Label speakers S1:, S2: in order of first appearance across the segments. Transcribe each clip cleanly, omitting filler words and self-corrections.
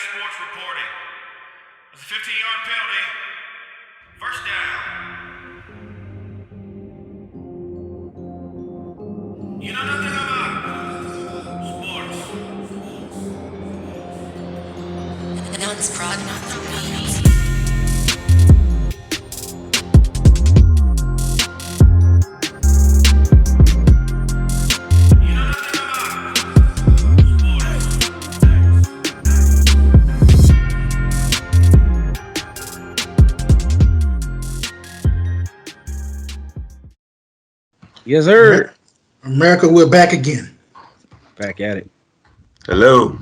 S1: sports reporting. It's a 15-yard penalty. First down. You know nothing about sports.
S2: Now it's prod, not the beat.
S1: You know nothing about
S3: Yes, sir.
S4: America, we're back again.
S3: Back at it.
S5: Hello.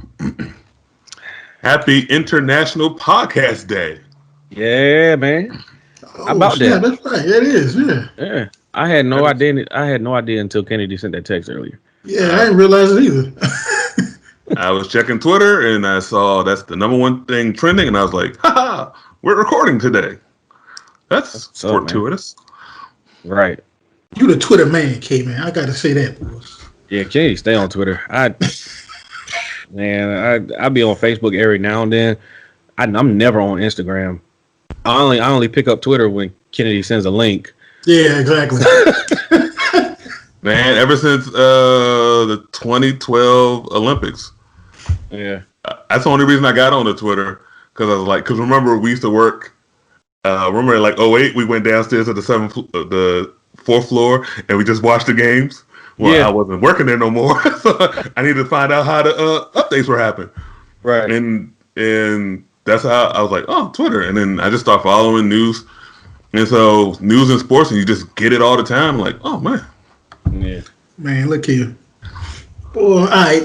S5: Happy International Podcast Day.
S3: Yeah, man. How about
S4: yeah,
S3: that?
S4: that's right. It is. Yeah.
S3: Yeah. I had no idea. I had no idea until Kennedy sent that text earlier.
S4: Yeah, I didn't realize it either.
S5: I was checking Twitter and I saw that's the number one thing trending, and I was like, haha, we're recording today. That's fortuitous.
S3: Right.
S4: You the Twitter man, K-Man. I got to say that, boys.
S3: Yeah, Kennedy, stay on Twitter. I be on Facebook every now and then. I'm never on Instagram. I only pick up Twitter when Kennedy sends a link.
S4: Yeah, exactly.
S5: Man, ever since the 2012 Olympics.
S3: Yeah.
S5: That's the only reason I got on the Twitter, because I was like, because remember we used to work. Remember like 08, we went downstairs to the fourth floor and we just watched the games. Well, yeah. I wasn't working there no more, so I needed to find out how the updates were happening.
S3: Right.
S5: And that's how I was like, oh, Twitter. And then I just started following news. And so news and sports, and you just get it all the time. Like, oh, man.
S3: Yeah.
S4: Man, look here. Boy, all right.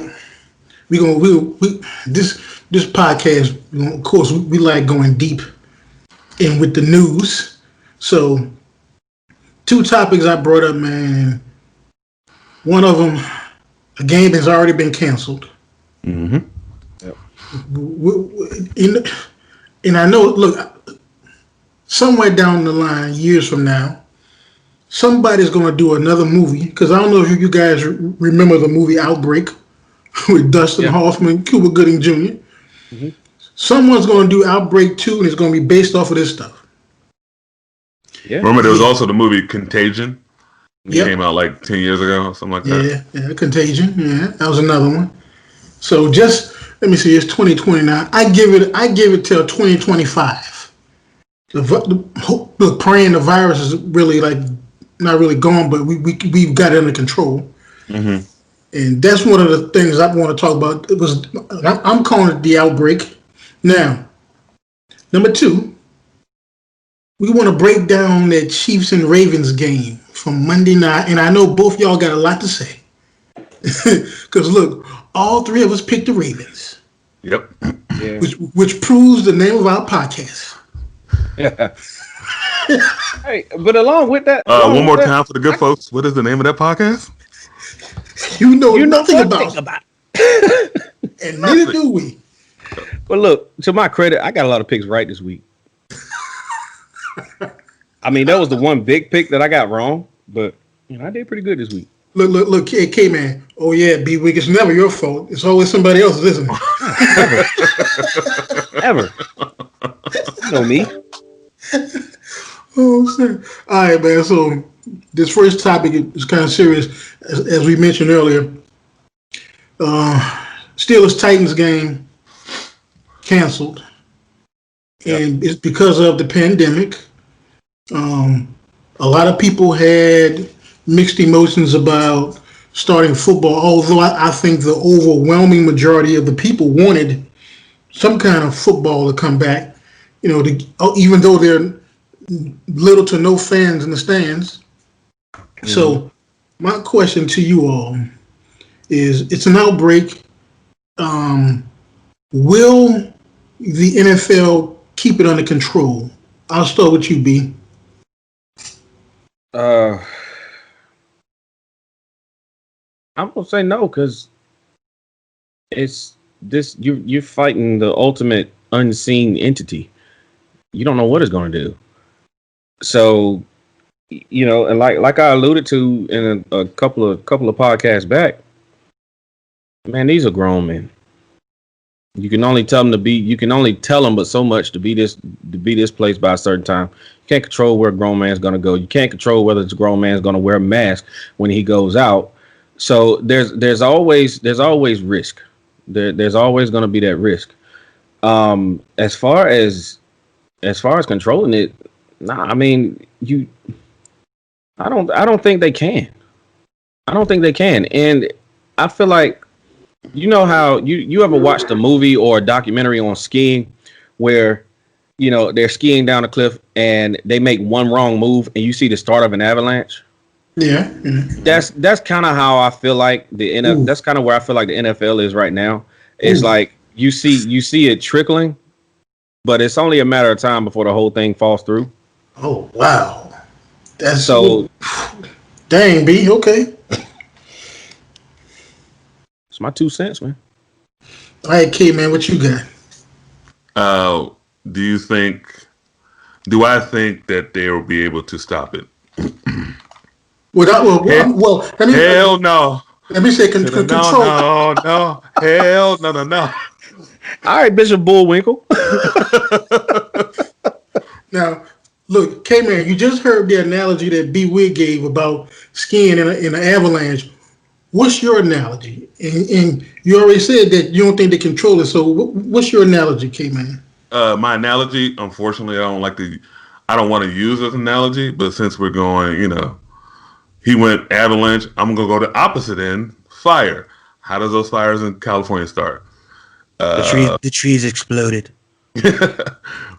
S4: This podcast, of course, we like going deep in with the news. So, two topics I brought up, man. One of them, a game has already been canceled.
S5: Mm-hmm.
S3: Yep.
S4: And I know, look, somewhere down the line, years from now, somebody's going to do another movie, because I don't know if you guys remember the movie Outbreak with Dustin Hoffman, Cuba Gooding Jr. Mm-hmm. Someone's going to do Outbreak 2, and it's going to be based off of this stuff.
S3: Yeah.
S5: Remember, there was also the movie Contagion. It came out like 10 years ago or something like that.
S4: Yeah, Contagion. Yeah, that was another one. So just, let me see, it's 2020 now. I give it till 2025. Look, praying the virus is really not really gone, but we've got it under control.
S5: Mm-hmm.
S4: And that's one of the things I want to talk about. I'm calling it the outbreak. Now, number two, we want to break down that Chiefs and Ravens game from Monday night, and I know both y'all got a lot to say. Because look, all three of us picked the Ravens.
S5: Yep.
S3: Yeah.
S4: Which proves the name of our podcast.
S3: Yeah. Hey, but along with that,
S5: one more time for the good folks. What is the name of that podcast?
S4: You know nothing about. And neither do we.
S3: But look, to my credit, I got a lot of picks right this week. I mean, that was the one big pick that I got wrong, but I did pretty good this week.
S4: Look, K-Man. Oh yeah, B-Week. It's never your fault. It's always somebody else's, isn't it?
S3: Ever. You know me.
S4: Oh, shit. All right, man. So this first topic is kind of serious, as we mentioned earlier. Steelers-Titans game canceled, and it's because of the pandemic. A lot of people had mixed emotions about starting football, although I think the overwhelming majority of the people wanted some kind of football to come back, even though there are little to no fans in the stands. Mm-hmm. So my question to you all is, it's an outbreak. Will the NFL keep it under control? I'll start with you, B.
S3: I'm gonna say no, because it's this. You're fighting the ultimate unseen entity. You don't know what it's gonna do. So, and like I alluded to in a couple of podcasts back, man, these are grown men. You can only tell them to be. You can only tell them, but so much to be this place by a certain time. You can't control where a grown man's gonna go. You can't control whether this grown man's gonna wear a mask when he goes out. So there's always risk. There's always gonna be that risk. As far as controlling it, nah. I mean, I don't think they can. I don't think they can, and I feel like. You know how you ever watched a movie or a documentary on skiing where, they're skiing down a cliff and they make one wrong move and you see the start of an avalanche?
S4: Yeah.
S3: That's kind of how I feel like the NFL. That's kind of where I feel like the NFL is right now. It's like you see it trickling, but it's only a matter of time before the whole thing falls through.
S4: Oh wow, that's
S3: so.
S4: Dang, B. Okay.
S3: It's my 2 cents, man.
S4: All right, K, man, what you got?
S5: Do I think that they will be able to stop it?
S4: Well,
S5: hell no.
S4: Let me say control.
S5: No. Hell no.
S3: All right, Bishop Bullwinkle.
S4: Now, look, K, man, you just heard the analogy that B. Wig gave about skiing in an avalanche. What's your analogy? And you already said that you don't think they control it. So what's your analogy, K-Man?
S5: My analogy, unfortunately, I don't want to use this analogy, but since we're going, he went avalanche, I'm going to go the opposite end, fire. How does those fires in California start?
S6: The trees exploded.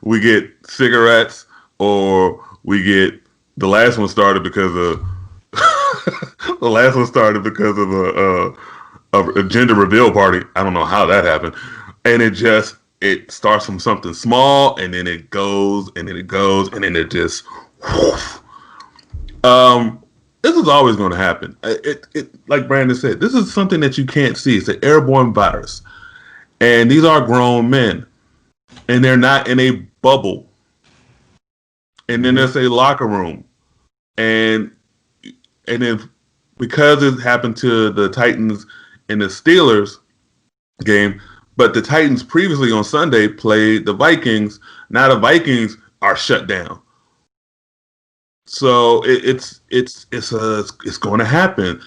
S5: We get cigarettes, or we get the last one started because of a gender reveal party. I don't know how that happened. And it starts from something small, and then it goes, and then it goes, and then it just whoosh. This is always going to happen. It like Brandon said, this is something that you can't see. It's an airborne virus. And these are grown men. And they're not in a bubble. And then there's a locker room. And then because it happened to the Titans in the Steelers game, but the Titans previously on Sunday played the Vikings. Now the Vikings are shut down. So it's going to happen.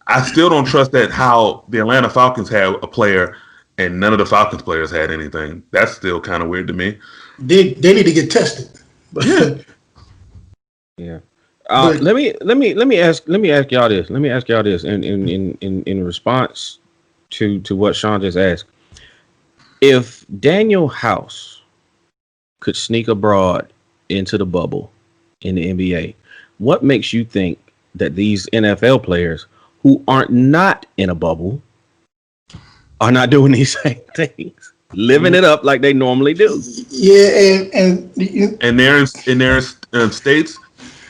S5: I still don't trust that how the Atlanta Falcons have a player and none of the Falcons players had anything. That's still kind of weird to me.
S4: They need to get tested.
S3: Yeah. Let me ask y'all this. Let me ask y'all this in response to what Sean just asked. If Daniel House could sneak abroad into the bubble in the NBA, what makes you think that these NFL players who aren't not in a bubble are not doing these same things, living it up like they normally do?
S4: Yeah, and
S5: they're in states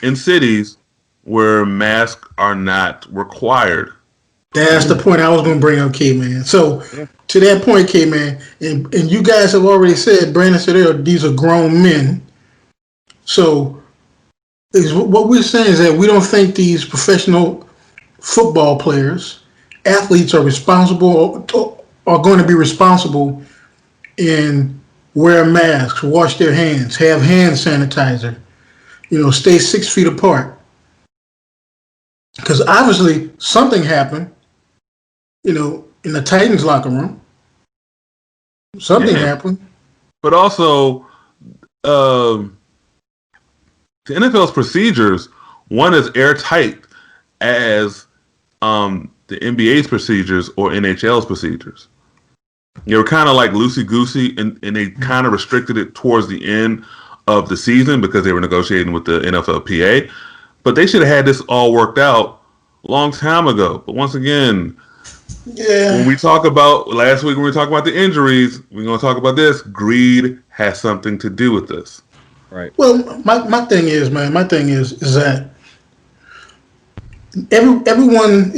S5: and cities where masks are not required.
S4: That's the point I was going to bring up, K-Man. So to that point, K-Man, and you guys have already said, Brandon said earlier, these are grown men. So what we're saying is that we don't think these professional football players, athletes are responsible, are going to be responsible and wear masks, wash their hands, have hand sanitizer, stay 6 feet apart. Because obviously something happened, in the Titans locker room. Something happened.
S5: But also, the NFL's procedures, one is airtight as the NBA's procedures or NHL's procedures. They were kind of like loosey-goosey, and they kind of restricted it towards the end of the season because they were negotiating with the NFLPA. But they should have had this all worked out a long time ago. But once again, when we talk about last week, when we talk about the injuries, we're going to talk about this. Greed has something to do with this.
S3: Right.
S4: Well, my thing is, man, is that everyone,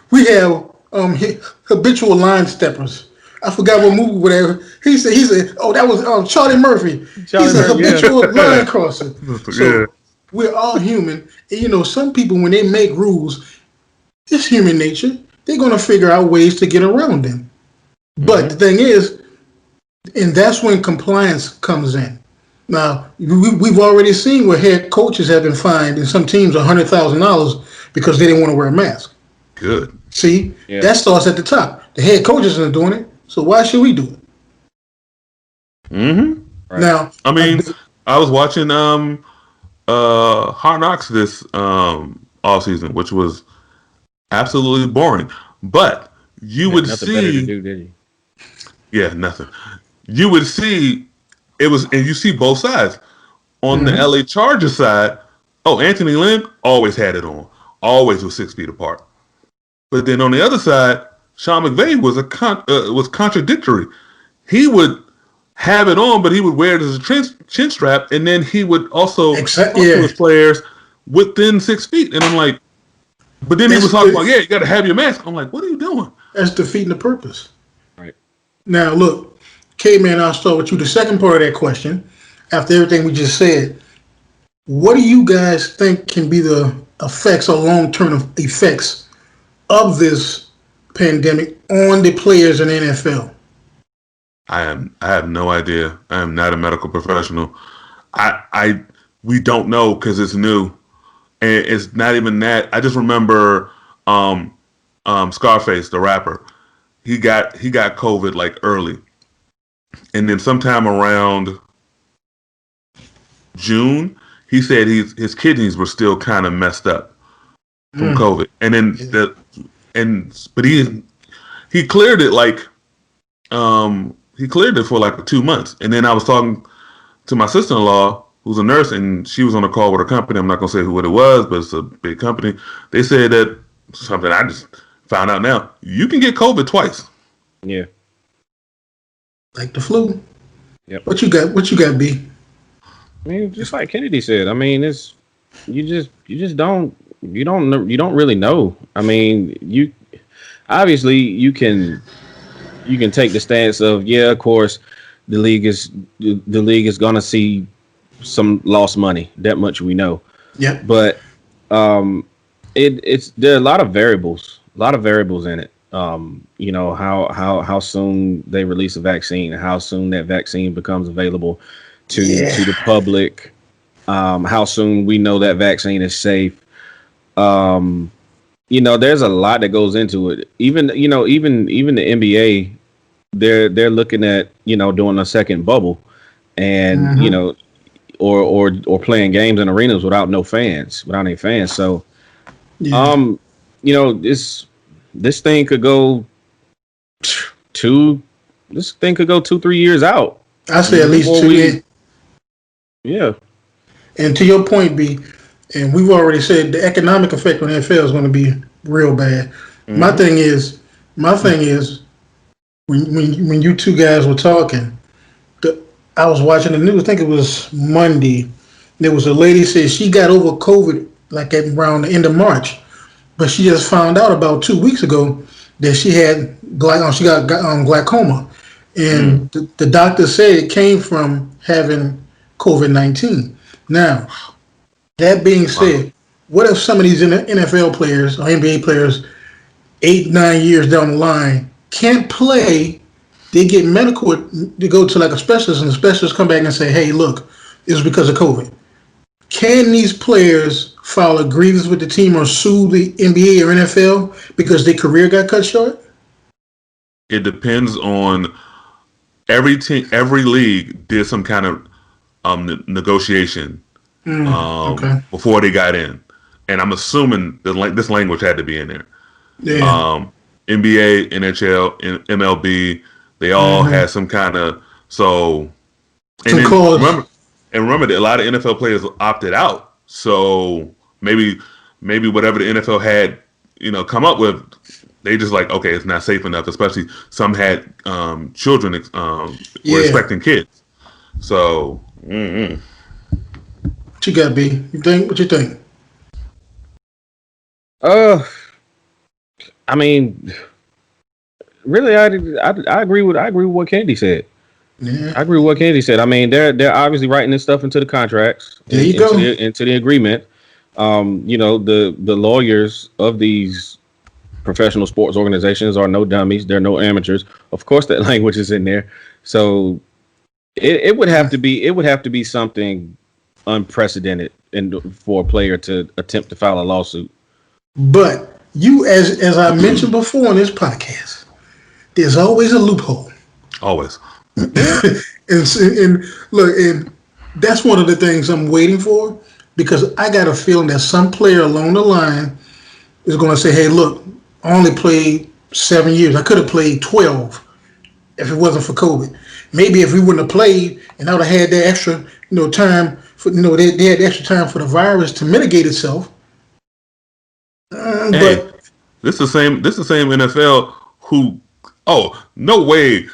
S4: we have habitual line steppers. I forgot what movie, whatever. He said, oh, that was Charlie Murphy. He's a habitual line crosser. So we're all human. And, some people, when they make rules, it's human nature. They're going to figure out ways to get around them. But the thing is, and that's when compliance comes in. Now, we've already seen where head coaches have been fined in some teams $100,000 because they didn't want to wear a mask.
S5: Good.
S4: See, that starts at the top. The head coaches aren't doing it, so why should we do it?
S5: Mm-hmm.
S3: Right.
S4: Now,
S5: I mean, I was watching Hard Knocks this off season, which was absolutely boring. But you would
S3: nothing
S5: see,
S3: better to do, did you?
S5: yeah, nothing. You would see it was, and you see both sides. On the LA Chargers side, Anthony Lynn always had it on, always was 6 feet apart. But then on the other side, Sean McVay was was contradictory. He would have it on, but he would wear it as a chin strap, and then he would also talk to his players within 6 feet. And I'm like, but then he was talking about, you got to have your mask. I'm like, what are you doing?
S4: That's defeating the purpose.
S3: Right.
S4: Now, look, K-Man, I'll start with you. The second part of that question, after everything we just said, what do you guys think can be the effects or long-term effects of this pandemic on the players in the NFL?
S5: I have no idea. I am not a medical professional. We don't know because it's new, and it's not even that. I just remember Scarface, the rapper. He got COVID like early, and then sometime around June, he said his kidneys were still kind of messed up from COVID, and then but he cleared it like he cleared it for like 2 months, and then I was talking to my sister-in-law who's a nurse, and she was on a call with her company. I'm not gonna say what it was, but it's a big company. They said that something I just found out now. You can get COVID twice.
S3: Yeah.
S4: Like the flu.
S3: Yep.
S4: What you got, B?
S3: I mean, just like Kennedy said, I mean, it's you just don't really know. I mean, you obviously you can take the stance of, of course the league is gonna see some lost money. That much we know.
S4: Yeah.
S3: But it's there are a lot of variables in it. How soon they release a vaccine, how soon that vaccine becomes available to the public, how soon we know that vaccine is safe. There's a lot that goes into it. Even the NBA, they're looking at doing a second bubble, and or playing games in arenas without any fans. So, this thing could go 2-3 years out.
S4: I say at least 2 years.
S3: Yeah. And
S4: to your point, B, and we've already said the economic effect on the NFL is going to be real bad. Mm-hmm. My thing is when you two guys were talking, I was watching the news. I think it was Monday. There was a lady said she got over COVID like at around the end of March, but she just found out about 2 weeks ago that she had glaucoma, and the doctor said it came from having COVID-19. Now, that being said, what if some of these NFL players or NBA players 8-9 years down the line can't play? They get medical, they go to like a specialist, and the specialist come back and say, hey, look, it's because of COVID. Can these players file a grievance with the team or sue the NBA or NFL because their career got cut short?
S5: It depends on every team. Every league did some kind of negotiation before they got in, and I'm assuming that this language had to be in there. Yeah. NBA, NHL, MLB, they all had some kind of remember that a lot of NFL players opted out. So maybe whatever the NFL had, come up with, they just like, okay, it's not safe enough. Especially some had children were expecting kids. So. Mm-hmm.
S4: What you got, B? What you think?
S3: I mean, really, I agree with what Kennedy said. Yeah. I agree with what Kennedy said. I mean, they're obviously writing this stuff into the contracts.
S4: There you go.
S3: Into the agreement. The lawyers of these professional sports organizations are no dummies. They're no amateurs. Of course, that language is in there. So it would have to be something unprecedented for a player to attempt to file a lawsuit.
S4: But you, as I mentioned before in this podcast, there's always a loophole.
S5: Always.
S4: and look, and that's one of the things I'm waiting for, because I got a feeling that some player along the line is going to say, "Hey, look, I only played 7 years. I could have played 12 if it wasn't for COVID. Maybe if we wouldn't have played, and I would have had that extra, time for, they had extra time for the virus to mitigate itself."
S5: Hey,
S4: But
S5: this is the same NFL who. Oh, no way.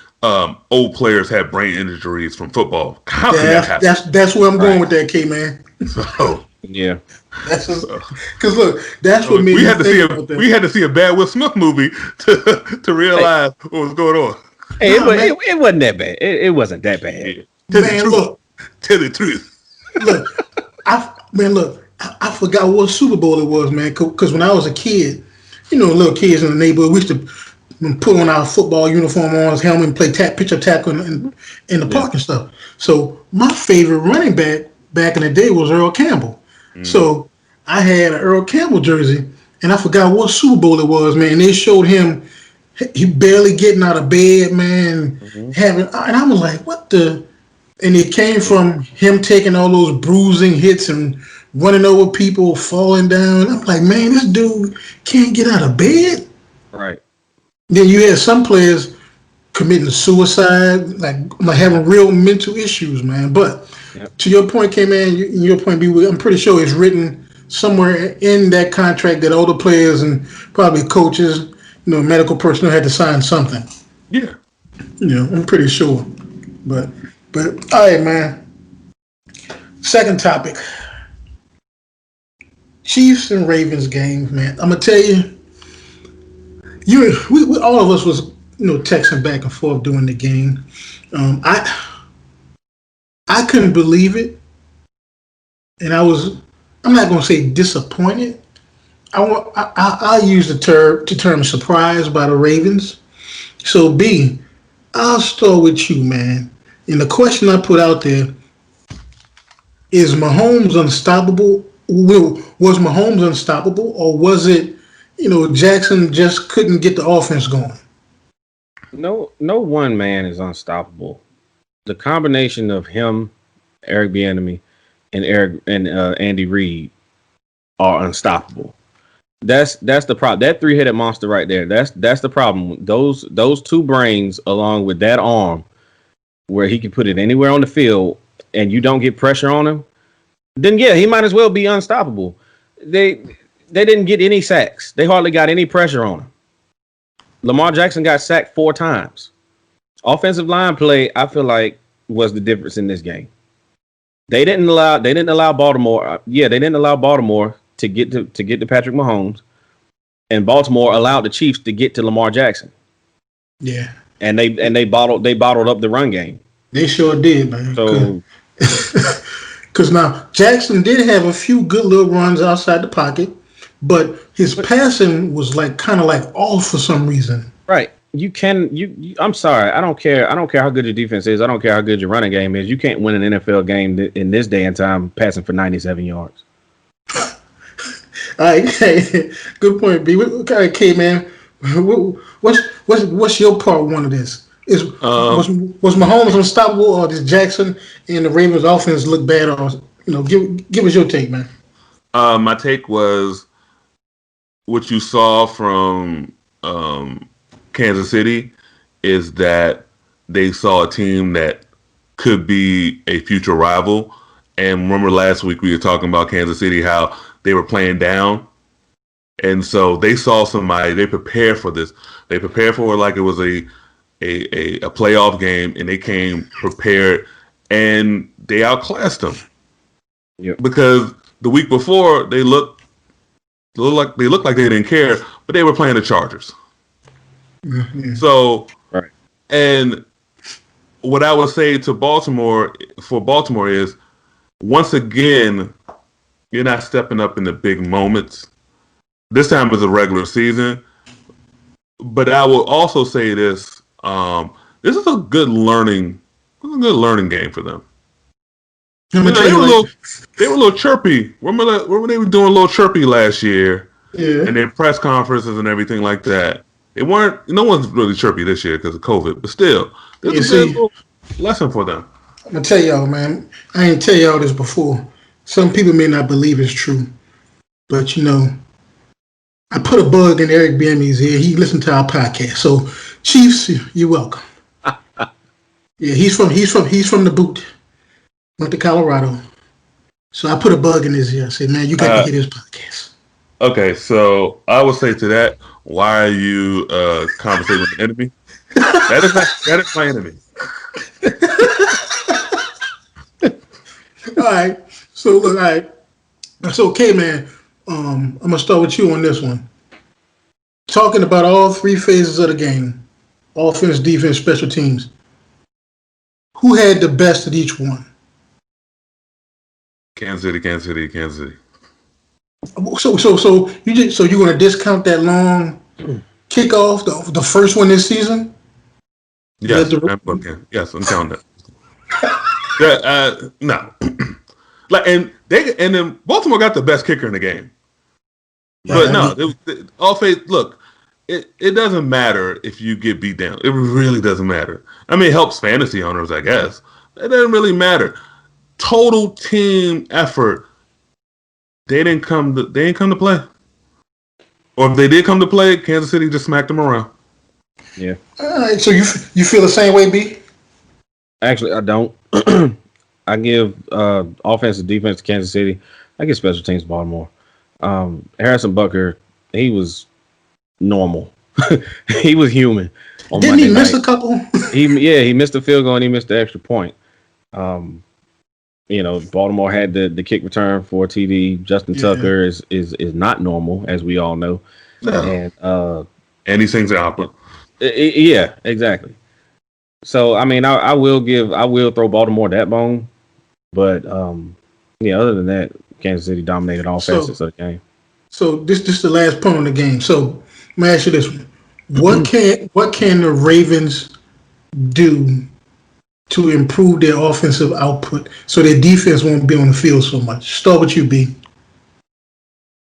S5: Old players have brain injuries from football. How can that happen?
S4: that's where I'm going with that, K man.
S5: So
S3: Yeah.
S4: That's because look, that's what made
S5: we
S4: me
S5: had to
S4: think about that.
S5: we had to see a bad Will Smith movie to realize what was going on.
S3: Hey, it wasn't that bad. It wasn't that bad.
S5: Tell the truth.
S4: Look, I forgot what Super Bowl it was, man. Because when I was a kid, little kids in the neighborhood, we used to put on our football uniform on, his helmet, and play pitch tackle in the park and stuff. So my favorite running back in the day was Earl Campbell. So I had an Earl Campbell jersey, and I forgot what Super Bowl it was, man. And they showed him, he barely getting out of bed, man, and I was like, what the? And it came from him taking all those bruising hits and running over people, falling down. I'm like, man, this dude can't get out of bed.
S3: Right.
S4: Then you had some players committing suicide, like having real mental issues, man. But to your point, K-Man, your point, B, I'm pretty sure it's written somewhere in that contract that all the players and probably coaches, medical personnel had to sign something.
S5: Yeah.
S4: I'm pretty sure. But all right, man. Second topic. Chiefs and Ravens game, man. I'm gonna tell you, we all of us was texting back and forth during the game. I couldn't believe it, and I'm not gonna say disappointed. I use the term surprised by the Ravens. So B, I'll start with you, man. And the question I put out there is: Mahomes unstoppable? Was Mahomes unstoppable, or was it? Jackson just couldn't get the offense going.
S3: No one man is unstoppable. The combination of him, Eric Bieniemy, and Andy Reid are unstoppable. That's the problem. That three-headed monster right there. That's the problem. Those two brains, along with that arm, where he can put it anywhere on the field, and you don't get pressure on him, then yeah, he might as well be unstoppable. They didn't get any sacks. They hardly got any pressure on him. Lamar Jackson got sacked 4 times. Offensive line play, I feel like, was the difference in this game. They didn't allow Baltimore. They didn't allow Baltimore to get to Patrick Mahomes, and Baltimore allowed the Chiefs to get to Lamar Jackson.
S4: Yeah.
S3: And they bottled up the run game.
S4: They sure did, man.
S3: So
S4: because now Jackson did have a few good little runs outside the pocket, but his passing was kind of off for some reason.
S3: Right. I'm sorry. I don't care how good your defense is. I don't care how good your running game is. You can't win an NFL game in this day and time passing for 97 yards.
S4: All right. Good point, B. Okay, man. What's your part one of this? Was Mahomes unstoppable, or does Jackson and the Ravens offense look bad? Or give us your take, man.
S5: My take was what you saw from Kansas City is that they saw a team that could be a future rival. And remember last week we were talking about Kansas City, how they were playing down. And so they saw somebody, they prepared for this. They prepared for it like it was a playoff game, and they came prepared, and they outclassed them.
S3: Yep.
S5: Because the week before they looked like they didn't care, but they were playing the Chargers.
S4: Mm-hmm.
S5: So,
S3: right.
S5: And what I would say to Baltimore is, once again, you're not stepping up in the big moments. This time it's a regular season, But I will also say this: this is a good learning game for them.
S4: I'm gonna tell
S5: They
S4: you,
S5: were a little chirpy. Remember they were doing a little chirpy last year,
S4: yeah.
S5: and their press conferences and everything like that. It weren't. No one's really chirpy this year because of COVID, but still, this
S4: You
S5: is a good
S4: see,
S5: little lesson for them.
S4: I'm gonna tell y'all, man. I ain't tell y'all this before. Some people may not believe it's true, but I put a bug in Eric Bieniemy's ear. He listened to our podcast. So, Chiefs, you're welcome. Yeah, he's from the boot. Went to Colorado. So I put a bug in his ear. I said, man, you got to hear this podcast.
S5: Okay, so I would say to that, why are you conversating with the enemy? That is my enemy.
S4: All right. So look, all right. So okay, man. I'm gonna start with you on this one. Talking about all three phases of the game: offense, defense, special teams. Who had the best at each one?
S5: Kansas City.
S4: So you're gonna discount that long kickoff, the first one this season?
S5: Yes, I'm counting that. No. And then Baltimore got the best kicker in the game. But look, it doesn't matter if you get beat down. It really doesn't matter. I mean, it helps fantasy owners, I guess. It doesn't really matter. Total team effort. They didn't come to play. Or if they did come to play, Kansas City just smacked them around.
S3: Yeah.
S4: All right. So you feel the same way, B?
S3: Actually, I don't. I give offense and defense to Kansas City. I give special teams to Baltimore. Harrison Butker, he was normal. He was human.
S4: Didn't he miss a couple?
S3: He missed the field goal and he missed the extra point. Baltimore had the kick return for TD. Justin Tucker is not normal, as we all know.
S5: No. And he sings the opera.
S3: Yeah, exactly. So I mean, I will throw Baltimore that bone, but other than that, Kansas City dominated all facets of the game.
S4: So this is the last point on the game. So let me ask you this one: what can the Ravens do to improve their offensive output so their defense won't be on the field so much? Start with you, B.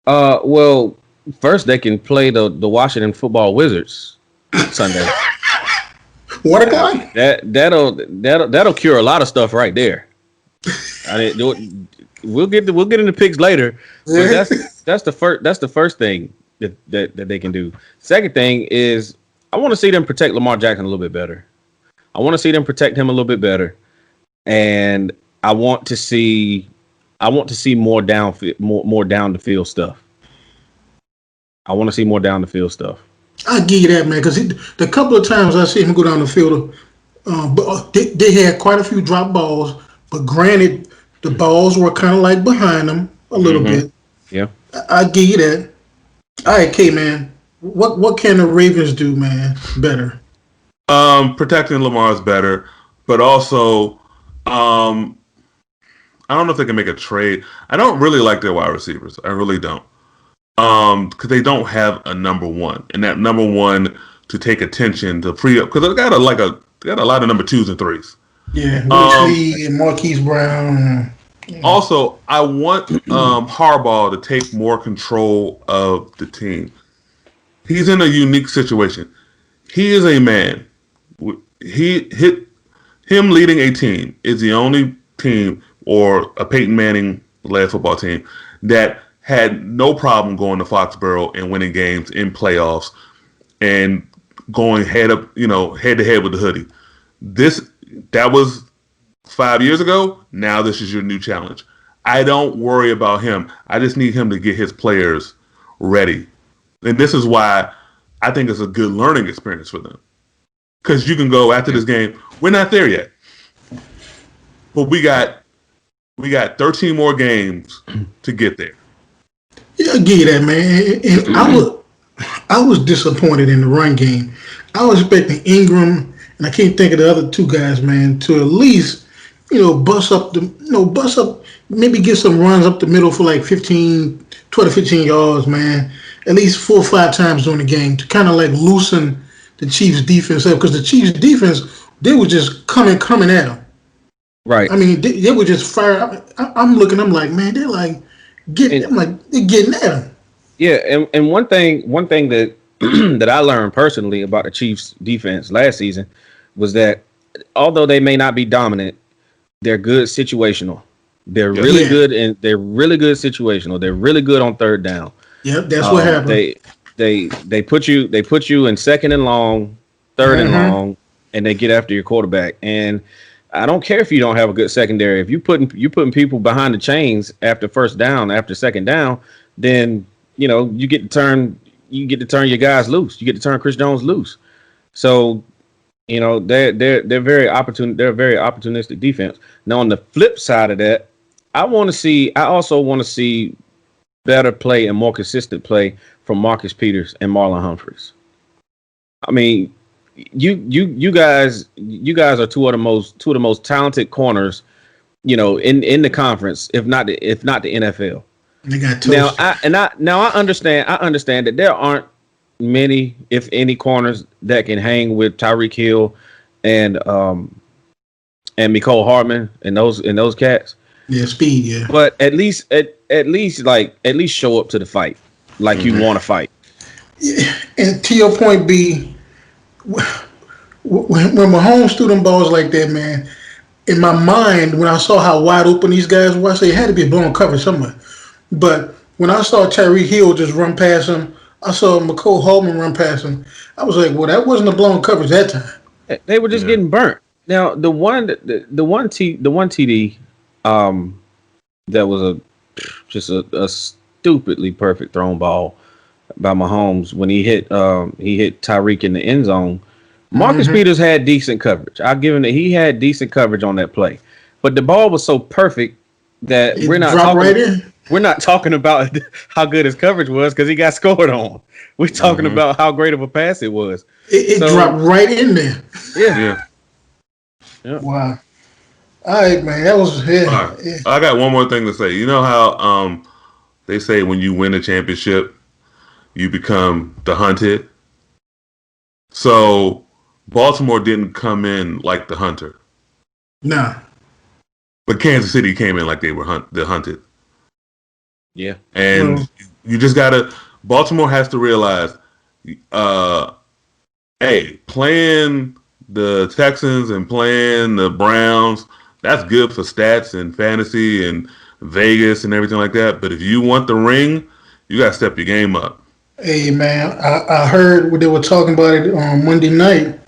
S3: Well, first they can play the Washington Football Wizards Sunday.
S4: What a guy!
S3: That'll cure a lot of stuff right there. We'll get into picks later. But that's the first thing that they can do. Second thing is I want to see them protect Lamar Jackson a little bit better. I want to see them protect him a little bit better, and I want to see more down the field stuff. I want to see more down the field stuff.
S4: I give you that, man, because the couple of times I see him go down the field, but they had quite a few drop balls. But granted, the balls were kind of like behind them a little bit.
S3: Yeah,
S4: I give you that. All right, K, man, what can the Ravens do, man, better?
S5: Protecting Lamar is better, but also, I don't know if they can make a trade. I don't really like their wide receivers. I really don't. Because they don't have a number one, and that number one to take attention to pre up because they got a lot of number 2s and 3s.
S4: Yeah, Willis Lee and Marquise Brown.
S5: Also, I want Harbaugh to take more control of the team. He's in a unique situation. He is a man. Him leading a team is the only team or a Peyton Manning led football team that had no problem going to Foxborough and winning games in playoffs and going head to head with the hoodie. That was 5 years ago. Now this is your new challenge. I don't worry about him. I just need him to get his players ready. And this is why I think it's a good learning experience for them. Because you can go after this game. We're not there yet. But we got 13 more games to get there.
S4: Yeah, I give you that, man. And I was disappointed in the run game. I was expecting Ingram, and I can't think of the other two guys, man, to at least, bust up, maybe get some runs up the middle for like 12 to 15 yards, man. at least 4 or 5 times during the game to kind of like loosen the Chiefs defense up, because the Chiefs defense, they were just coming at them.
S3: Right.
S4: I mean, they were just fire. I'm looking. I'm like, man, they're like getting. I'm like, they're getting at them.
S3: Yeah, and one thing that that I learned personally about the Chiefs defense last season was that although they may not be dominant, they're good situational. They're really good, and they're really good situational. They're really good on third down.
S4: Yep, that's what happened.
S3: They put you in second and long, third and long, and they get after your quarterback. And I don't care if you don't have a good secondary. If you putting people behind the chains after first down, after second down, then you get to turn your guys loose. You get to turn Chris Jones loose. So they're very opportune. They're a very opportunistic defense. Now on the flip side of that, I also want to see better play and more consistent play from Marcus Peters and Marlon Humphreys. I mean, you guys are two of the most talented corners, in the conference, if not the NFL.
S4: They got toasted.
S3: I understand that there aren't many, if any, corners that can hang with Tyreek Hill and Mecole Hardman and those cats.
S4: Yeah, speed. Yeah,
S3: but at least show up to the fight like you want to fight.
S4: Yeah, and to your point, B, when Mahomes threw them balls like that, man, in my mind, when I saw how wide open these guys were, I said it had to be a blown coverage somewhere. But when I saw Tyreek Hill just run past him, I saw Mecole Hardman run past him. I was like, well, that wasn't a blown coverage that time.
S3: They were just getting burnt. Now the one TD, that was just a stupidly perfect thrown ball by Mahomes when he hit Tyreek in the end zone. Marcus Peters had decent coverage. I'll give him that. He had decent coverage on that play, but the ball was so perfect that we're not talking about how good his coverage was because he got scored on. We're talking about how great of a pass it was.
S4: It dropped right in there.
S3: Yeah.
S4: Wow. All right, man. That was
S5: right. I got one more thing to say. You know how they say when you win a championship, you become the hunted? So Baltimore didn't come in like the hunter.
S4: Nah.
S5: But Kansas City came in like they were the hunted.
S3: Yeah.
S5: And you just gotta. Baltimore has to realize, playing the Texans and playing the Browns, that's good for stats and fantasy and Vegas and everything like that. But if you want the ring, you gotta step your game up.
S4: Hey man, I heard what they were talking about it on Monday night.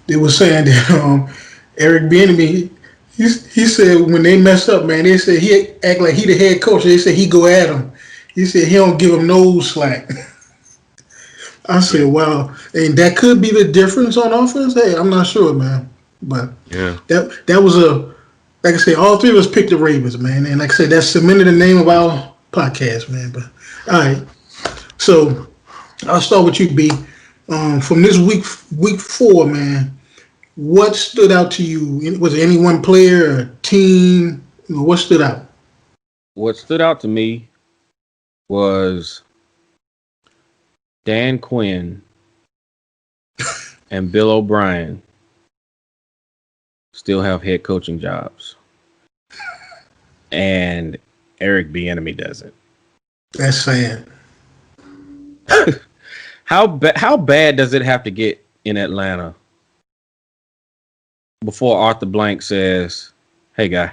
S4: They were saying that Eric Bieniemy, he said when they messed up, man, they said he act like he the head coach. They said he go at him. He said he don't give him no slack. I said, wow, and that could be the difference on offense. Hey, I'm not sure, man, but that was like I said, all three of us picked the Ravens, man, and like I said, that cemented the name of our podcast, man. But all right, so I'll start with you, B. From this week 4, man, what stood out to you? Was it any one player, a team? What stood out?
S3: What stood out to me was Dan Quinn and Bill O'Brien still have head coaching jobs, and Eric Bieniemy doesn't.
S4: That's sad.
S3: How bad does it have to get in Atlanta before Arthur Blank says, "Hey, guy,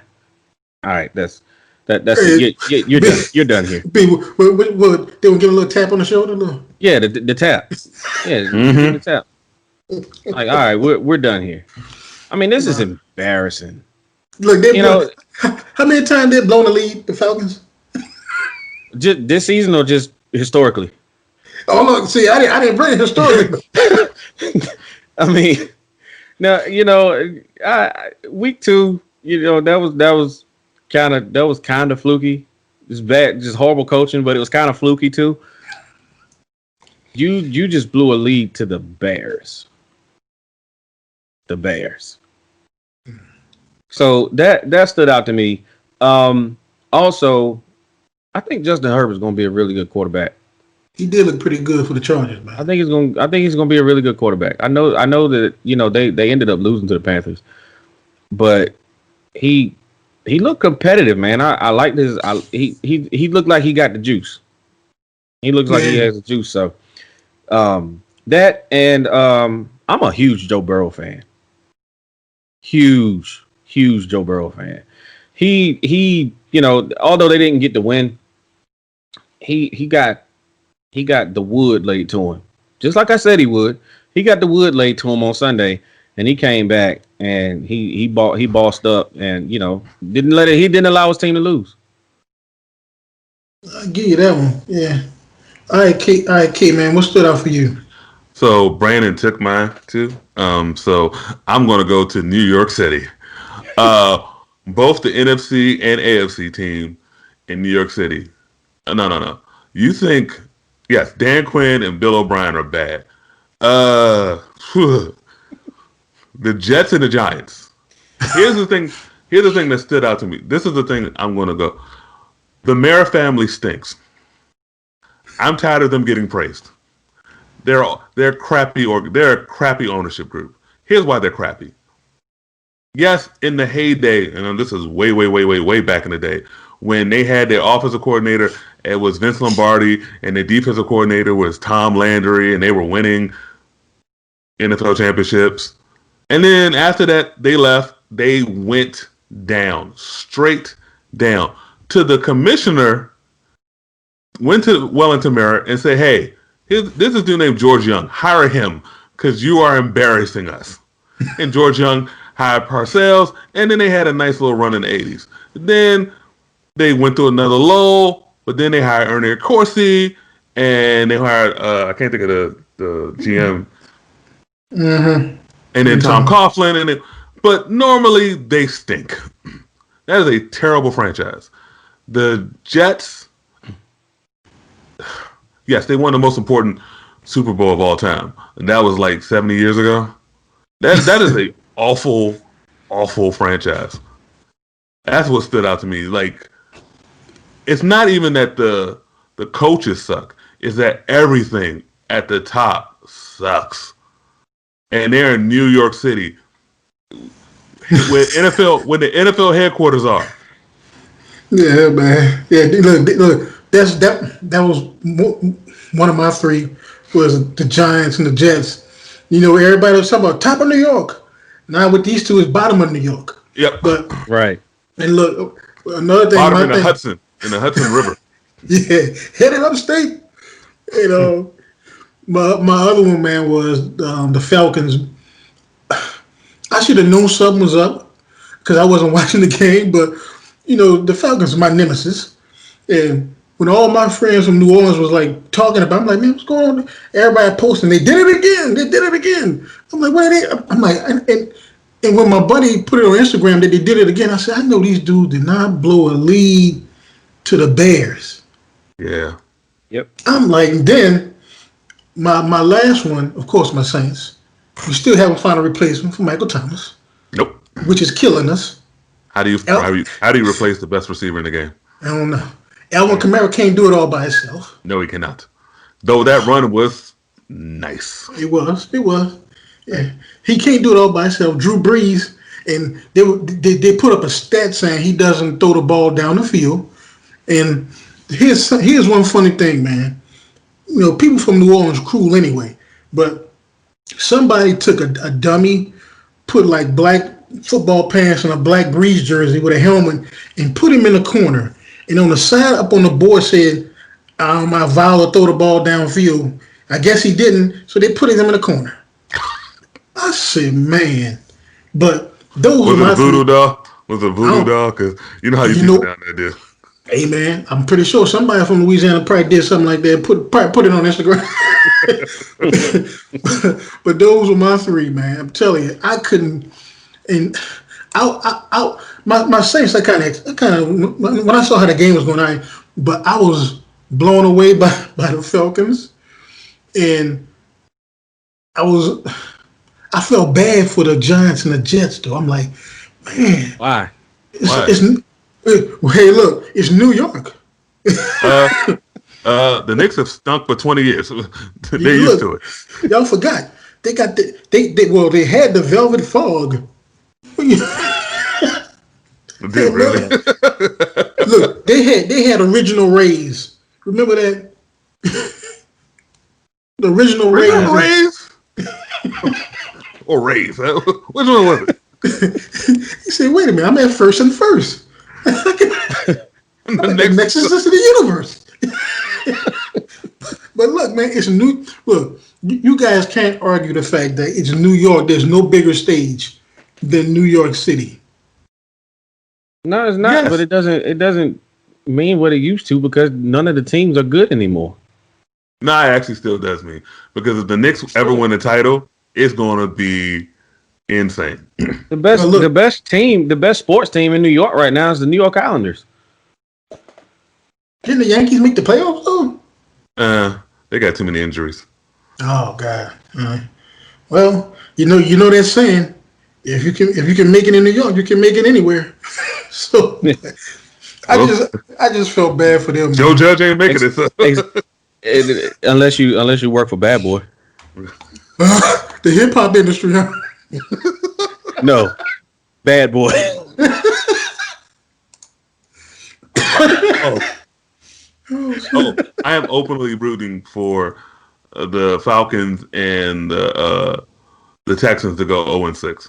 S3: all right, that's you're done. You're done here."
S4: What, they would give a little tap on the shoulder, little.
S3: Yeah, the tap. Yeah, the tap. Like, all right, we're done here. I mean, this is embarrassing.
S4: Look, how many times they've blown the lead, the Falcons?
S3: Just this season or just historically?
S4: Oh look, see, I didn't bring it historically.
S3: I mean, now week 2, that was kind of fluky. It's bad, just horrible coaching, but it was kind of fluky too. You just blew a lead to the Bears. The Bears. So that stood out to me. Also, I think Justin Herbert's going to be a really good quarterback.
S4: He did look pretty good for the Chargers, man.
S3: I think he's gonna be a really good quarterback. I know that they ended up losing to the Panthers, but he looked competitive, man. I liked his. He looked like he got the juice. He looks like he has the juice. So that and I'm a huge Joe Burrow fan. Huge Joe Burrow fan. He although they didn't get the win, he got the wood laid to him. Just like I said he would. He got the wood laid to him on Sunday, and he came back and he bossed up and didn't allow his team to lose.
S4: I'll give you that one. Yeah. All right, Kate, man. What stood out for you?
S5: So Brandon took mine too. So I'm gonna go to New York City. Both the NFC and AFC team in New York City. No. You think yes, Dan Quinn and Bill O'Brien are bad. The Jets and the Giants. Here's the thing that stood out to me. This is the thing I'm gonna go. The Mara family stinks. I'm tired of them getting praised. They're crappy they're a crappy ownership group. Here's why they're crappy. Yes, in the heyday, and this is way back in the day, when they had their offensive coordinator, it was Vince Lombardi, and their defensive coordinator was Tom Landry, and they were winning NFL championships. And then after that, they left. They went down, straight down. To the commissioner, went to Wellington Mara and said, hey, this is a dude named George Young. Hire him because you are embarrassing us. And George Young hired Parcells, and then they had a nice little run in the 80s. Then they went through another lull, but then they hired Ernie Corsi, and they hired, I can't think of the GM.
S4: Mm-hmm.
S5: And then Tom Coughlin. But normally they stink. That is a terrible franchise. The Jets, yes, they won the most important Super Bowl of all time. And that was like 70 years ago. That is a awful franchise. That's what stood out to me. Like, it's not even that the coaches suck. It's that everything at the top sucks. And they're in New York City, where the NFL headquarters are.
S4: Yeah, man. Yeah, look. That was one of my three was the Giants and the Jets. Everybody was talking about top of New York. Now with these two is bottom of New York.
S5: Yep.
S4: But
S3: right.
S4: And look, another thing.
S5: Bottom in the Hudson River.
S4: Yeah, headed upstate. My other one, man, was the Falcons. I should have known something was up because I wasn't watching the game, but the Falcons are my nemesis. And when all my friends from New Orleans was like talking about, I'm like, man, what's going on? Everybody posting, they did it again. I'm like, what are they? I'm like, and when my buddy put it on Instagram that they did it again, I said, I know these dudes did not blow a lead to the Bears.
S5: Yeah.
S3: Yep.
S4: I'm like, then my last one, of course, my Saints. We still haven't found a replacement for Michael Thomas.
S5: Nope.
S4: Which is killing us.
S5: How do you replace the best receiver in the game?
S4: I don't know. Alvin Kamara can't do it all by himself.
S5: No, he cannot. Though that run was nice.
S4: It was. Yeah. He can't do it all by himself. Drew Brees, and they put up a stat saying he doesn't throw the ball down the field. And here's one funny thing, man. People from New Orleans cruel anyway, but somebody took a dummy, put like black football pants and a black Breeze jersey with a helmet and put him in the corner. And on the side up on the board said, I vow to throw the ball downfield. I guess he didn't, so they put him in the corner. I said, man. But those
S5: was
S4: were
S5: it a voodoo doll? Was it a voodoo doll? Because you know how you people down there do.
S4: Hey, man, I'm pretty sure somebody from Louisiana probably did something like that. Put it on Instagram. but those were my three, man. I'm telling you, I couldn't. And my Saints, I kind of when I saw how the game was going on, but I was blown away by the Falcons, and I felt bad for the Giants and the Jets though. I'm like, man,
S3: why?
S4: Hey, look, it's New York.
S5: The Knicks have stunk for 20 years. They're used to it.
S4: Y'all forgot. They got they had the velvet fog.
S5: Did really?
S4: Look, they had original Rays. Remember that? The original Rays.
S5: Or Rays. Which one was it?
S4: He said, wait a minute, I'm at first and first. The nexus of the universe. But look, man, it's new. Look, you guys can't argue the fact that it's New York. There's no bigger stage than New York City.
S3: No, it's not.
S5: Yes.
S3: But it doesn't mean what it used to because none of the teams are good anymore.
S5: No, it actually still does mean because if the Knicks ever win a title, it's going to be insane.
S3: The best sports team in New York right now is the New York Islanders.
S4: Didn't the Yankees make the playoffs though?
S5: They got too many injuries.
S4: Oh God. Well, you know that saying. If you can make it in New York, you can make it anywhere. So I just felt bad for them.
S5: Joe Judge ain't making it. So.
S3: Unless you work for Bad Boy.
S4: The hip hop industry, huh?
S3: No, Bad Boy.
S5: I am openly rooting for the Falcons and the Texans to go 0-6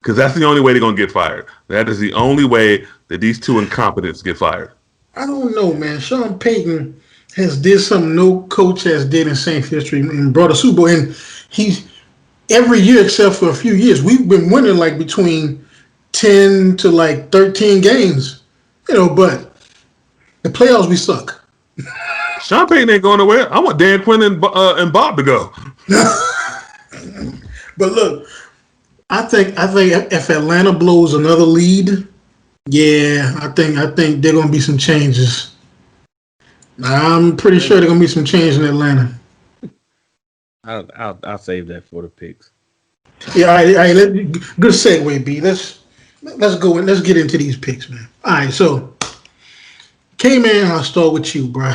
S5: because that's the only way they're gonna get fired. That is the only way that these two incompetents get fired.
S4: I don't know, man. Sean Payton has did something no coach has did in Saints history and brought a Super Bowl. And he's every year except for a few years, we've been winning like between 10 to like 13 games. But the playoffs we suck.
S5: Sean Payton ain't going nowhere. I want Dan Quinn and Bob to go.
S4: But look, I think if Atlanta blows another lead, yeah, I think there are gonna be some changes. I'm pretty sure there are gonna be some change in Atlanta.
S3: I'll save that for the picks.
S4: Yeah, all right. Good segue, B. Let's go and let's get into these picks, man. All right, so K-Man, I'll start with you, bro.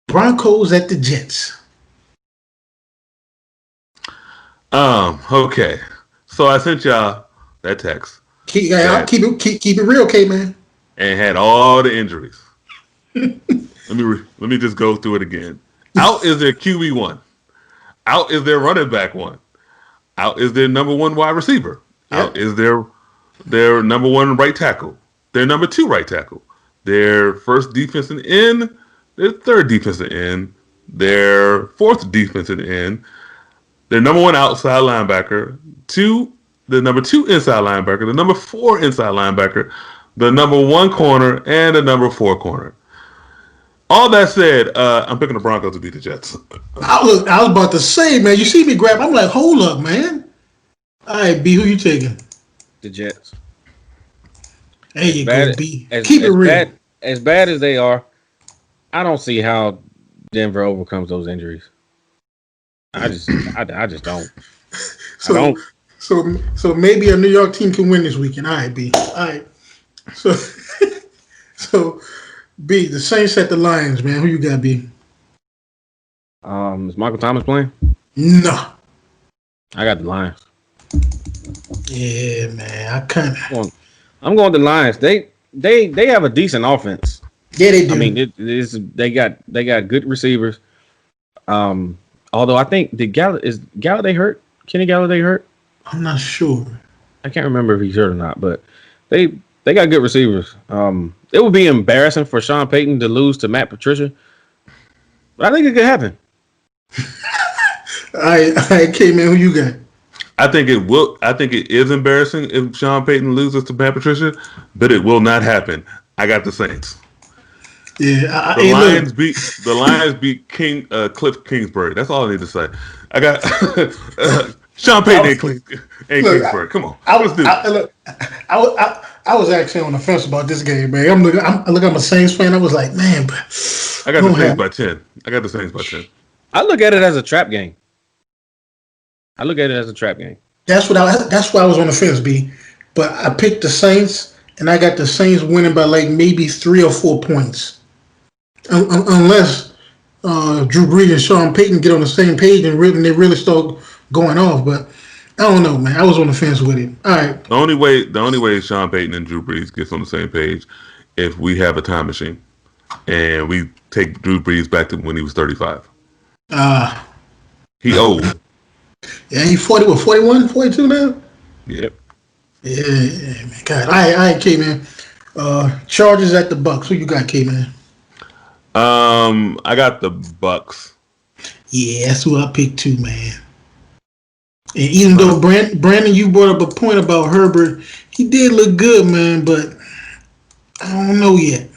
S4: Broncos at the Jets.
S5: Okay. So I sent y'all that text.
S4: Keep it real, K-Man.
S5: And had all the injuries. Let me just go through it again. Out is their QB1. Out is their running back 1. Out is their number 1 wide receiver.
S4: Yep.
S5: Out is their number 1 right tackle. Their number 2 right tackle. Their first defensive end. Their third defensive end. Their fourth defensive end. Their number 1 outside linebacker. The number 2 inside linebacker. The number 4 inside linebacker. The number 1 corner. And the number 4 corner. All that said, I'm picking the Broncos to beat the Jets.
S4: I was about to say, man, you see me grab. I'm like, hold up, man. All right, B, who you taking?
S3: The Jets.
S4: There you go, B. Keep it real.
S3: As bad as they are, I don't see how Denver overcomes those injuries. I just don't.
S4: So maybe a New York team can win this weekend. All right, B. All right. So B, the Saints at the Lions, man. Who you got, B?
S3: Is Michael Thomas playing?
S4: No.
S3: I got the Lions.
S4: Yeah, man.
S3: I'm going to the Lions. They have a decent offense.
S4: Yeah, they do.
S3: I mean, they got good receivers. Although I think is Galladay hurt? Kenny Galladay hurt?
S4: I'm not sure.
S3: I can't remember if he's hurt or not, but they got good receivers. It would be embarrassing for Sean Payton to lose to Matt Patricia, but I think it could happen.
S4: All right, K-Man, who you got?
S5: I think it will. I think it is embarrassing if Sean Payton loses to Matt Patricia, but it will not happen. I got the Saints.
S4: Yeah,
S5: the Lions beat Cliff Kingsbury. That's all I need to say. I got Sean Payton ain't Kingsbury. Come on,
S4: I was actually on the fence about this game, man. I'm a Saints fan. I was like, man, but
S5: I got the Saints by 10. I got the Saints by 10.
S3: I look at it as a trap game.
S4: That's why I was on the fence, B. But I picked the Saints, and I got the Saints winning by like maybe 3 or 4 points. unless Drew Brees and Sean Payton get on the same page and they really start going off. But I don't know, man. I was on the fence with it. All right.
S5: The only way Sean Payton and Drew Brees gets on the same page if we have a time machine and we take Drew Brees back to when he was 35. He old.
S4: Yeah, he 40, what, 41, 42 now?
S5: Yep.
S4: Yeah, man. God. All right, K-Man. Chargers at the Bucks. Who you got, K-Man?
S5: I got the Bucks.
S4: Yeah, that's who I picked too, man. And even though Brandon, you brought up a point about Herbert, he did look good, man, but I don't know yet.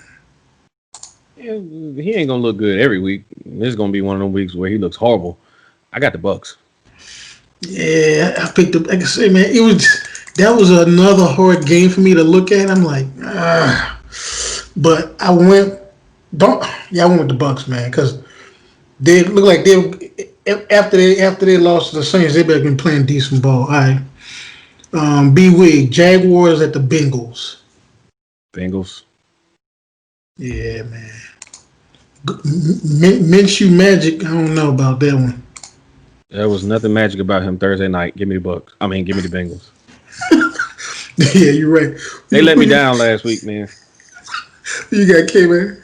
S3: Yeah, he ain't gonna look good every week. This is gonna be one of those weeks where he looks horrible. I got the Bucks.
S4: Yeah, I picked up. Like I say, man, that was another hard game for me to look at. I'm like, but I went with the Bucks, man, because they look like after they lost to the Saints, they've been playing decent ball. All right, B-Wig, Jaguars at the Bengals.
S3: Bengals.
S4: Yeah, man. Minshew Magic. I don't know about that one.
S3: There was nothing magic about him Thursday night. Give me the Bucks. I mean, give me the Bengals.
S4: Yeah, you're right.
S3: They let me down last week, man.
S4: You got K-Man.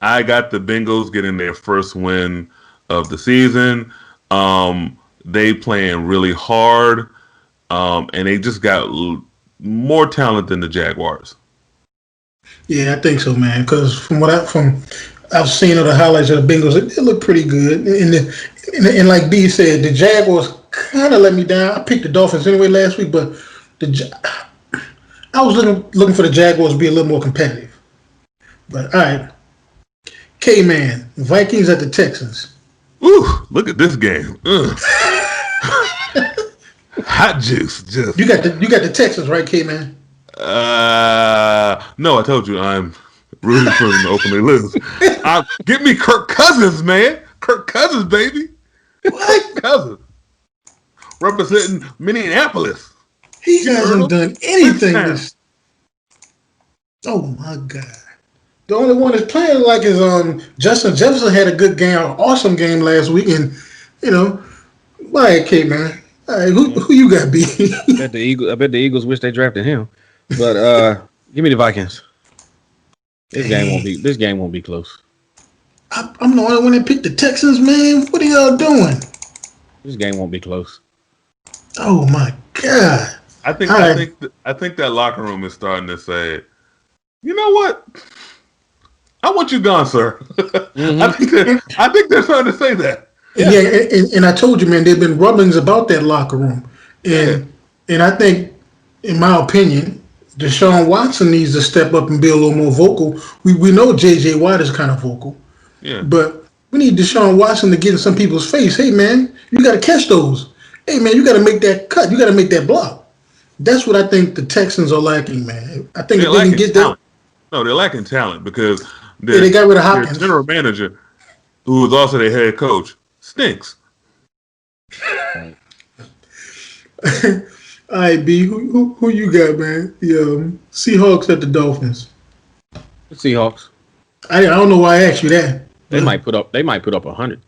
S5: I got the Bengals getting their first win of the season. They playing really hard, and they just got more talent than the Jaguars.
S4: Yeah, I think so, man. Because from what I've seen of the highlights of the Bengals, they look pretty good. And like B said, the Jaguars kind of let me down. I picked the Dolphins anyway last week, but I was looking for the Jaguars to be a little more competitive. But all right, K-Man, Vikings at the Texans.
S5: Ooh, look at this game. Hot juice, just.
S4: You got the Texans, right, K-Man?
S5: No, I told you I'm rooting for them to openly lose. Get me Kirk Cousins, man. Kirk Cousins, baby. Kirk Cousins. Representing Minneapolis.
S4: He hasn't done anything. Oh, my God. The only one that's playing like is Justin Jefferson had a good game, an awesome game last week. And, all right, K-Man. All right, who you got, B?
S3: I bet the Eagles wish they drafted him. But give me the Vikings. This game won't be close.
S4: I'm the only one that picked the Texans, man. What are y'all doing?
S3: This game won't be close.
S4: Oh my God!
S5: I think that locker room is starting to say, you know what? I want you gone, sir. Mm-hmm. I think they're starting to say that.
S4: Yeah, and I told you, man, there've been rumblings about that locker room, and I think, in my opinion, Deshaun Watson needs to step up and be a little more vocal. We know J.J. Watt is kind of vocal, but we need Deshaun Watson to get in some people's face. Hey, man, you got to catch those. Hey, man, you got to make that cut. You got to make that block. That's what I think the Texans are lacking, man. I think if they can get that.
S5: No, they're lacking talent because
S4: they got rid of Hopkins.
S5: Their general manager, who was also their head coach, stinks.
S4: All right, B. Who you got, man? The Seahawks at the Dolphins.
S3: The Seahawks.
S4: I don't know why I asked you that.
S3: They might put up 100.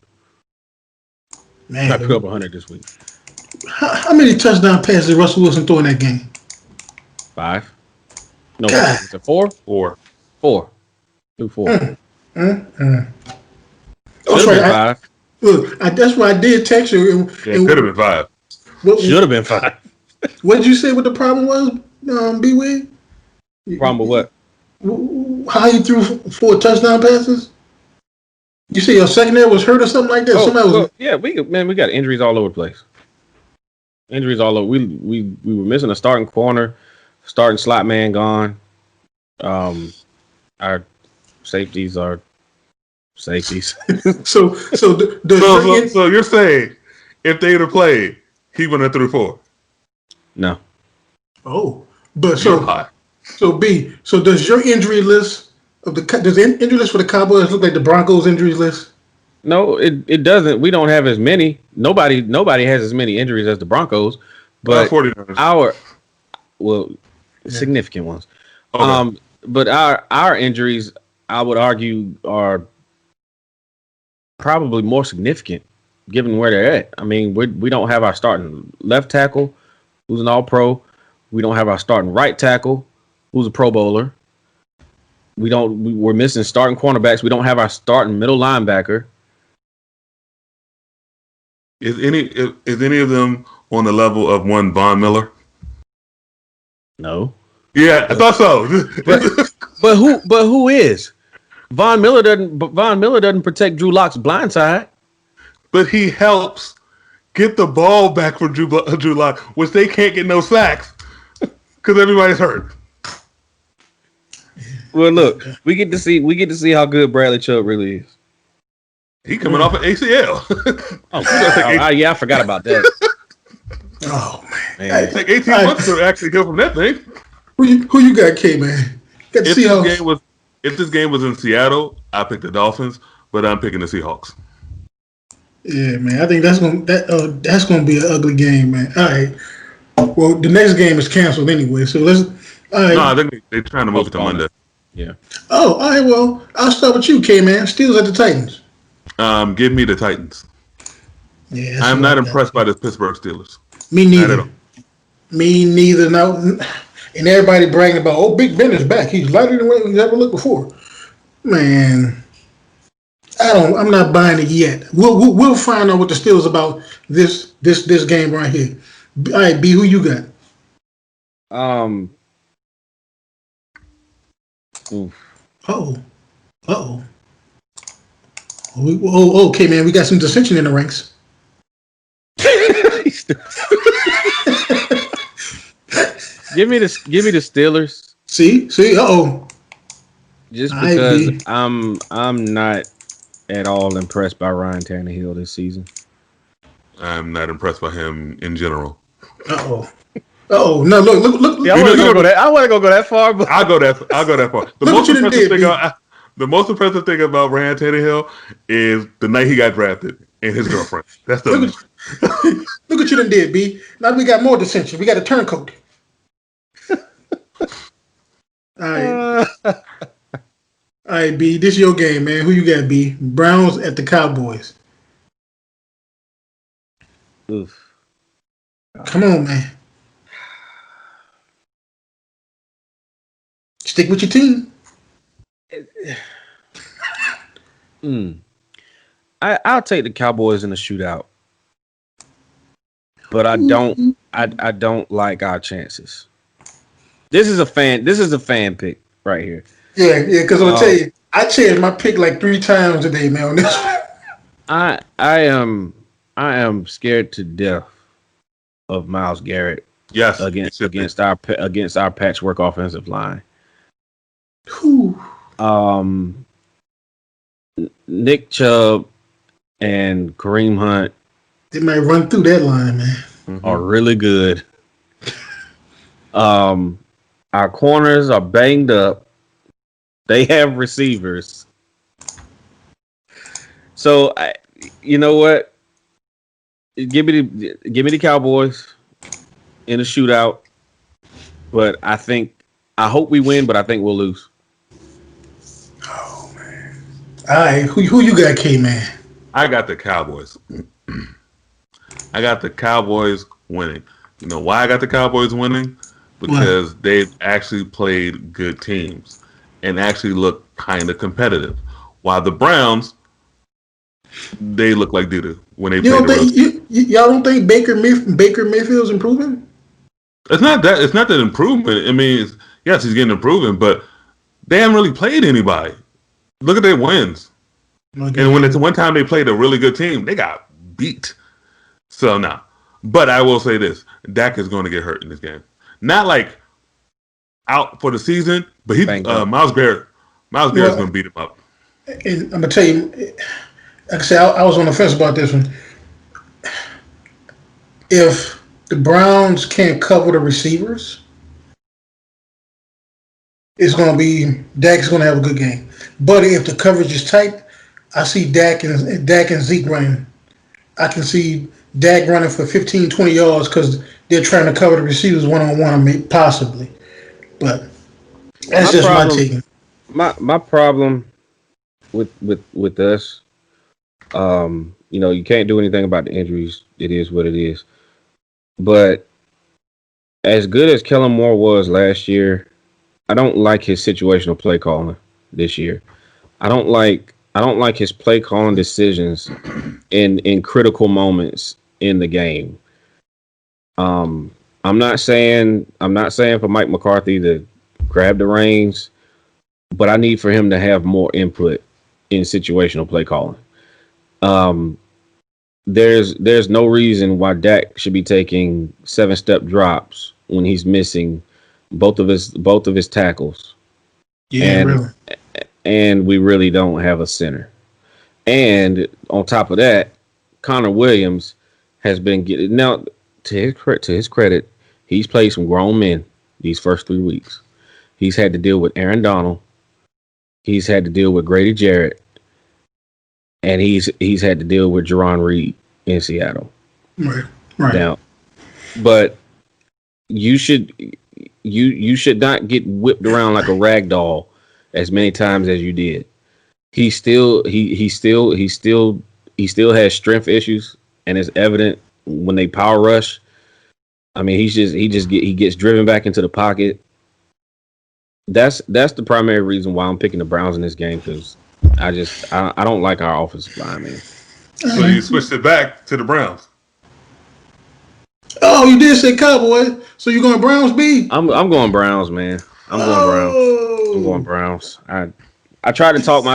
S4: Man,
S3: might put up 100 this week.
S4: How many touchdown passes did Russell Wilson throw in that game?
S3: 5. No,
S4: God.
S3: is it 4?
S5: 4.
S3: 4. Do 4.
S4: That's
S3: right.
S4: 5. Look, that's why I did text you.
S5: Could have been 5.
S3: Should have been 5.
S4: What did you say? What the problem was, B-Wig?
S3: Problem with
S4: what? How you threw 4 touchdown passes? You say your secondary was hurt or something like that?
S3: We got injuries all over the place. Injuries all over. We were missing a starting corner, starting slot man gone. Our safeties are safeties.
S4: So
S5: you're saying if they'd have played, he wouldn't have threw 4?
S3: No.
S4: Oh, but so B. So does your injury list does the injury list for the Cowboys look like the Broncos injury list?
S3: No, it doesn't. We don't have as many. Nobody has as many injuries as the Broncos, but significant ones. Okay. But our injuries, I would argue, are probably more significant given where they're at. I mean, we don't have our starting left tackle, who's an All-Pro. We don't have our starting right tackle, who's a Pro Bowler. We're missing starting cornerbacks. We don't have our starting middle linebacker.
S5: Is any of them on the level of one Von Miller?
S3: No.
S5: Yeah, I thought so.
S3: But who is? Von Miller doesn't protect Drew Lock's blind side.
S5: But he helps get the ball back from Drew Lock, which they can't get no sacks because everybody's hurt.
S3: Well, look, we get to see how good Bradley Chubb really is.
S5: He coming off an ACL.
S3: Yeah, I forgot about that.
S4: Oh man,
S5: It take 18 months to actually go from that thing.
S4: Who you got, K man? Got the Seahawks.
S5: If this game was in Seattle, I pick the Dolphins, but I'm picking the Seahawks.
S4: Yeah, man. I think that's gonna be an ugly game, man. All right. Well, the next game is canceled anyway, so let's. All right.
S5: No, I think they're trying to move it to Monday.
S3: Yeah.
S4: Oh, all right. Well, I'll start with you, K man. Steelers at the Titans.
S5: Give me the Titans.
S4: Yeah.
S5: I'm not impressed by the Pittsburgh Steelers.
S4: Me neither.
S5: Not at all.
S4: Me neither. No. And everybody bragging about, oh, Big Ben is back. He's lighter than what he's ever looked before. Man, I'm not buying it yet. We'll find out what the Steelers about this game right here. All right, B, who you got? Okay, man, we got some dissension in the ranks.
S3: Give me the Steelers.
S4: See,
S3: Just because I'm not at all impressed by Ryan Tannehill this season.
S5: I'm not impressed by him in general.
S4: No, look.
S3: Yeah, I want to go that far, but
S5: I'll go that far. The most impressive thing about Ryan Tannehill is the night he got drafted and his girlfriend. That's the
S4: look what you done did, B. Now we got more dissension. We got a turncoat. All right, B. This is your game, man. Who you got, B? Browns at the Cowboys.
S3: Oof.
S4: Come on, man. Stick with your team.
S3: I'll take the Cowboys in the shootout, but I don't like our chances. This is a fan pick right here.
S4: Yeah, because I'm gonna tell you, I changed my pick like 3 times today, man. On this one.
S3: I am scared to death of Myles Garrett.
S5: Yes,
S3: against our patchwork offensive line.
S4: Whew.
S3: Nick Chubb and Kareem Hunt.
S4: They might run through that line, man.
S3: Are really good. Our corners are banged up. They have receivers. So you know what? Give me the Cowboys in a shootout. But I hope we win, but I think we'll lose.
S4: Oh man. All right, who you got, K-Man?
S5: I got the Cowboys. I got the Cowboys winning. You know why I got the Cowboys winning? Because they've actually played good teams and actually look kind of competitive. While the Browns, they look like doo-doo when they play.
S4: Y'all don't think Baker Mayfield's improving?
S5: It's not that improvement. I mean, yes, he's getting improvement, but they haven't really played anybody. Look at their wins. Okay. And when it's one time they played a really good team, they got beat. So no. But I will say this: Dak is going to get hurt in this game. Not like out for the season, but Myles Garrett's going to beat him up.
S4: And I'm gonna tell you, like I said, I was on the fence about this one. If the Browns can't cover the receivers, it's going to be Dak's going to have a good game. But if the coverage is tight, I see Dak and Zeke running. I can see Dak running for 15, 20 yards because they're trying to cover the receivers one-on-one, possibly. But that's just my take.
S3: My problem with us You can't do anything about the injuries. It is what it is. But as good as Kellen Moore was last year, I don't like his situational play calling this year. I don't like his play calling decisions in critical moments in the game. I'm not saying for Mike McCarthy to grab the reins, but I need for him to have more input in situational play calling. Um, there's no reason why Dak should be taking 7-step drops when he's missing both of his tackles,
S4: Yeah,
S3: and
S4: really.
S3: and we really don't have a center. And on top of that, Connor Williams has been getting now to his credit, he's played some grown men these first 3 weeks. He's had to deal with Aaron Donald. He's had to deal with Grady Jarrett, and he's had to deal with Jerron Reed in Seattle.
S4: Right. Right.
S3: Now, but you should you should not get whipped around like a rag doll as many times as you did. He still has strength issues, and it's evident when they power rush. I mean, he gets driven back into the pocket. That's the primary reason why I'm picking the Browns in this game, because I don't like our offensive line, man.
S5: So you switched it back to the Browns.
S4: Oh, you did say Cowboys. So you going Browns, B?
S3: I'm going Browns, man. I'm going Browns. I tried to talk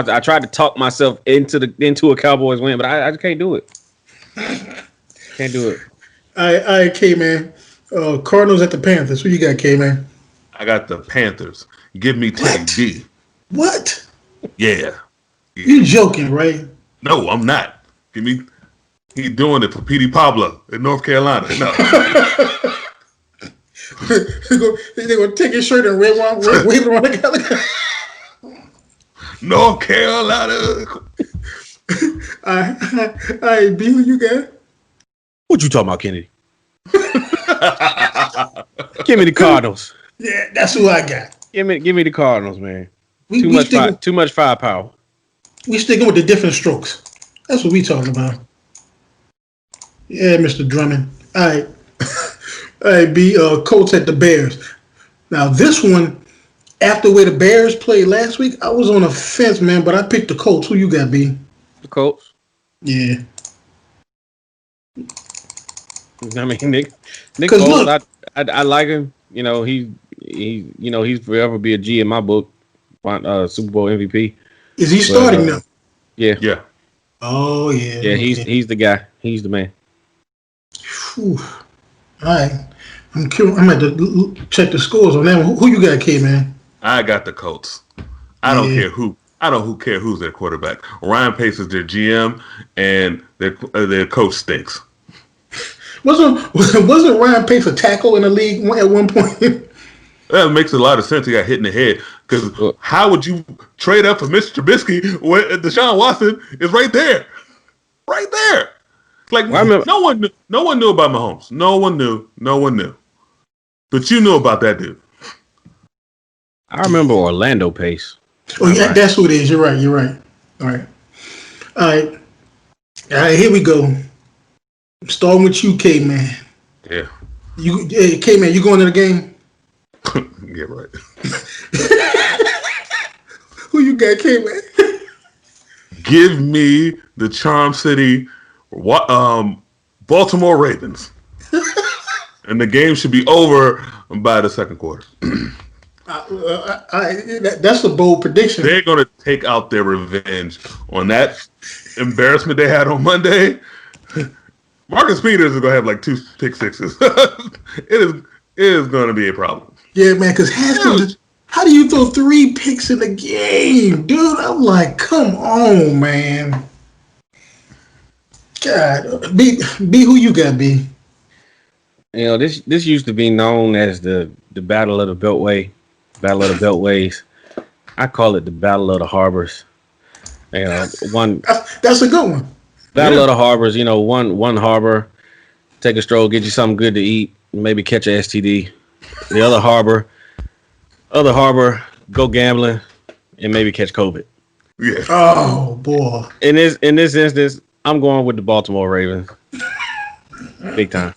S3: myself into a Cowboys win, but I just can't do it. Can't do it.
S4: All right, K-Man. Cardinals at the Panthers. Who you got, K-Man?
S5: I got the Panthers. Give me Teddy D.
S4: What?
S5: Yeah.
S4: You joking, right?
S5: No, I'm not. Give me. He's doing it for Petey Pablo in North Carolina. No.
S4: They're going to take his shirt and wave it around the
S5: North Carolina.
S4: All right, B, who you got?
S6: What you talking about, Kennedy?
S3: Give me the Cardinals.
S4: Yeah, that's who I got.
S3: Give me the Cardinals, man.
S4: We
S3: Too much firepower.
S4: We sticking with the different strokes. That's what we talking about. Yeah, Mr. Drummond. All right. All right, B, Colts at the Bears. Now, this one, after the way the Bears played last week, I was on a fence, man, but I picked the Colts. Who you got, B?
S3: The Colts.
S4: Yeah.
S3: I mean, Nick Foles, I like him. He's forever be a G in my book. Super Bowl MVP.
S4: Is he starting now?
S3: Yeah.
S5: Yeah.
S4: Oh, yeah.
S3: Yeah, he's the guy. He's the man.
S4: Whew. All right. I'm going to check the scores on that one. Who you got, K-Man?
S5: I got the Colts. I don't care who. I don't care who's their quarterback. Ryan Pace is their GM, and their coach stinks.
S4: Wasn't Ryan Pace a tackle in the league at one point?
S5: That makes a lot of sense. He got hit in the head. Because how would you trade up for Mr. Trubisky when Deshaun Watson is right there? Right there. Like, no one knew about Mahomes. No one knew. But you knew about that dude.
S3: I remember Orlando Pace.
S4: Oh, yeah, right. That's who it is. You're right. All right, here we go. I'm starting with you, K-Man.
S5: Yeah.
S4: K-Man, you going to the game?
S5: Yeah, right.
S4: Who you got, K-Man?
S5: Give me the Charm City Baltimore Ravens. And the game should be over by the second quarter.
S4: That's a bold prediction.
S5: They're going to take out their revenge on that embarrassment they had on Monday. Marcus Peters is going to have like 2 pick sixes. It is going to be a problem.
S4: Yeah, man, because how do you throw 3 picks in the game? Dude, I'm like, come on, man. God. B, who you got, B?
S3: This used to be known as the Battle of the Beltway. Battle of the Beltways. I call it the Battle of the Harbors.
S4: That's a good one.
S3: Battle of the Harbors. One harbor, take a stroll, get you something good to eat, maybe catch a STD. The other harbor, go gambling and maybe catch COVID.
S5: Yeah.
S4: Oh boy.
S3: In this instance, I'm going with the Baltimore Ravens. Big time.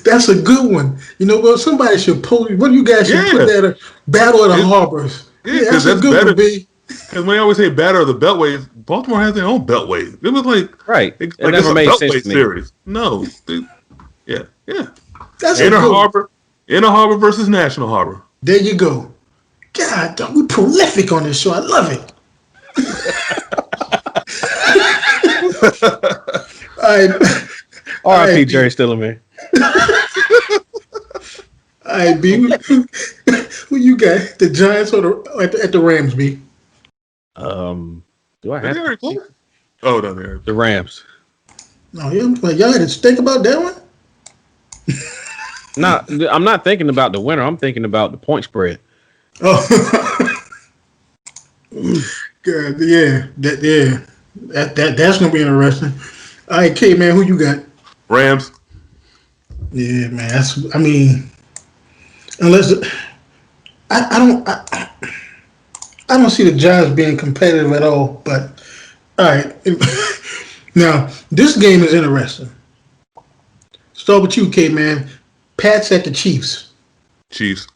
S4: That's a good one. You know what? Somebody should post. What you guys should put that Battle of the Harbors.
S5: Yeah,
S4: Yeah,
S5: because
S4: that's a
S5: that's
S4: good
S5: better.
S4: one, B.
S5: Because when I always say Battle of the Beltways, Baltimore has their own Beltways. It was like
S3: Right.
S5: It's
S3: It
S5: like
S3: never
S5: it's a
S3: made sense
S5: Beltway
S3: to me.
S5: series. No. Yeah.
S4: That's a
S5: Inner
S4: good one.
S5: Harbor. Inner Harbor versus National Harbor.
S4: There you go. God, we're prolific on this show. I love it. All right.
S3: R.I.P. Jerry Stiller.
S4: All right, B. Who you got? The Giants or at the Rams, B?
S3: Do I have to?
S5: Oh, no, there.
S3: The Rams?
S4: No, y'all had to think about that one.
S3: No, I'm not thinking about the winner. I'm thinking about the point spread.
S4: Oh, good. Yeah, that's gonna be interesting. All right, K man, who you got?
S5: Rams.
S4: Yeah, man. I mean, unless I don't see the Giants being competitive at all. But all right, now this game is interesting. Start with you, K man. Pats at the Chiefs.
S5: Chiefs.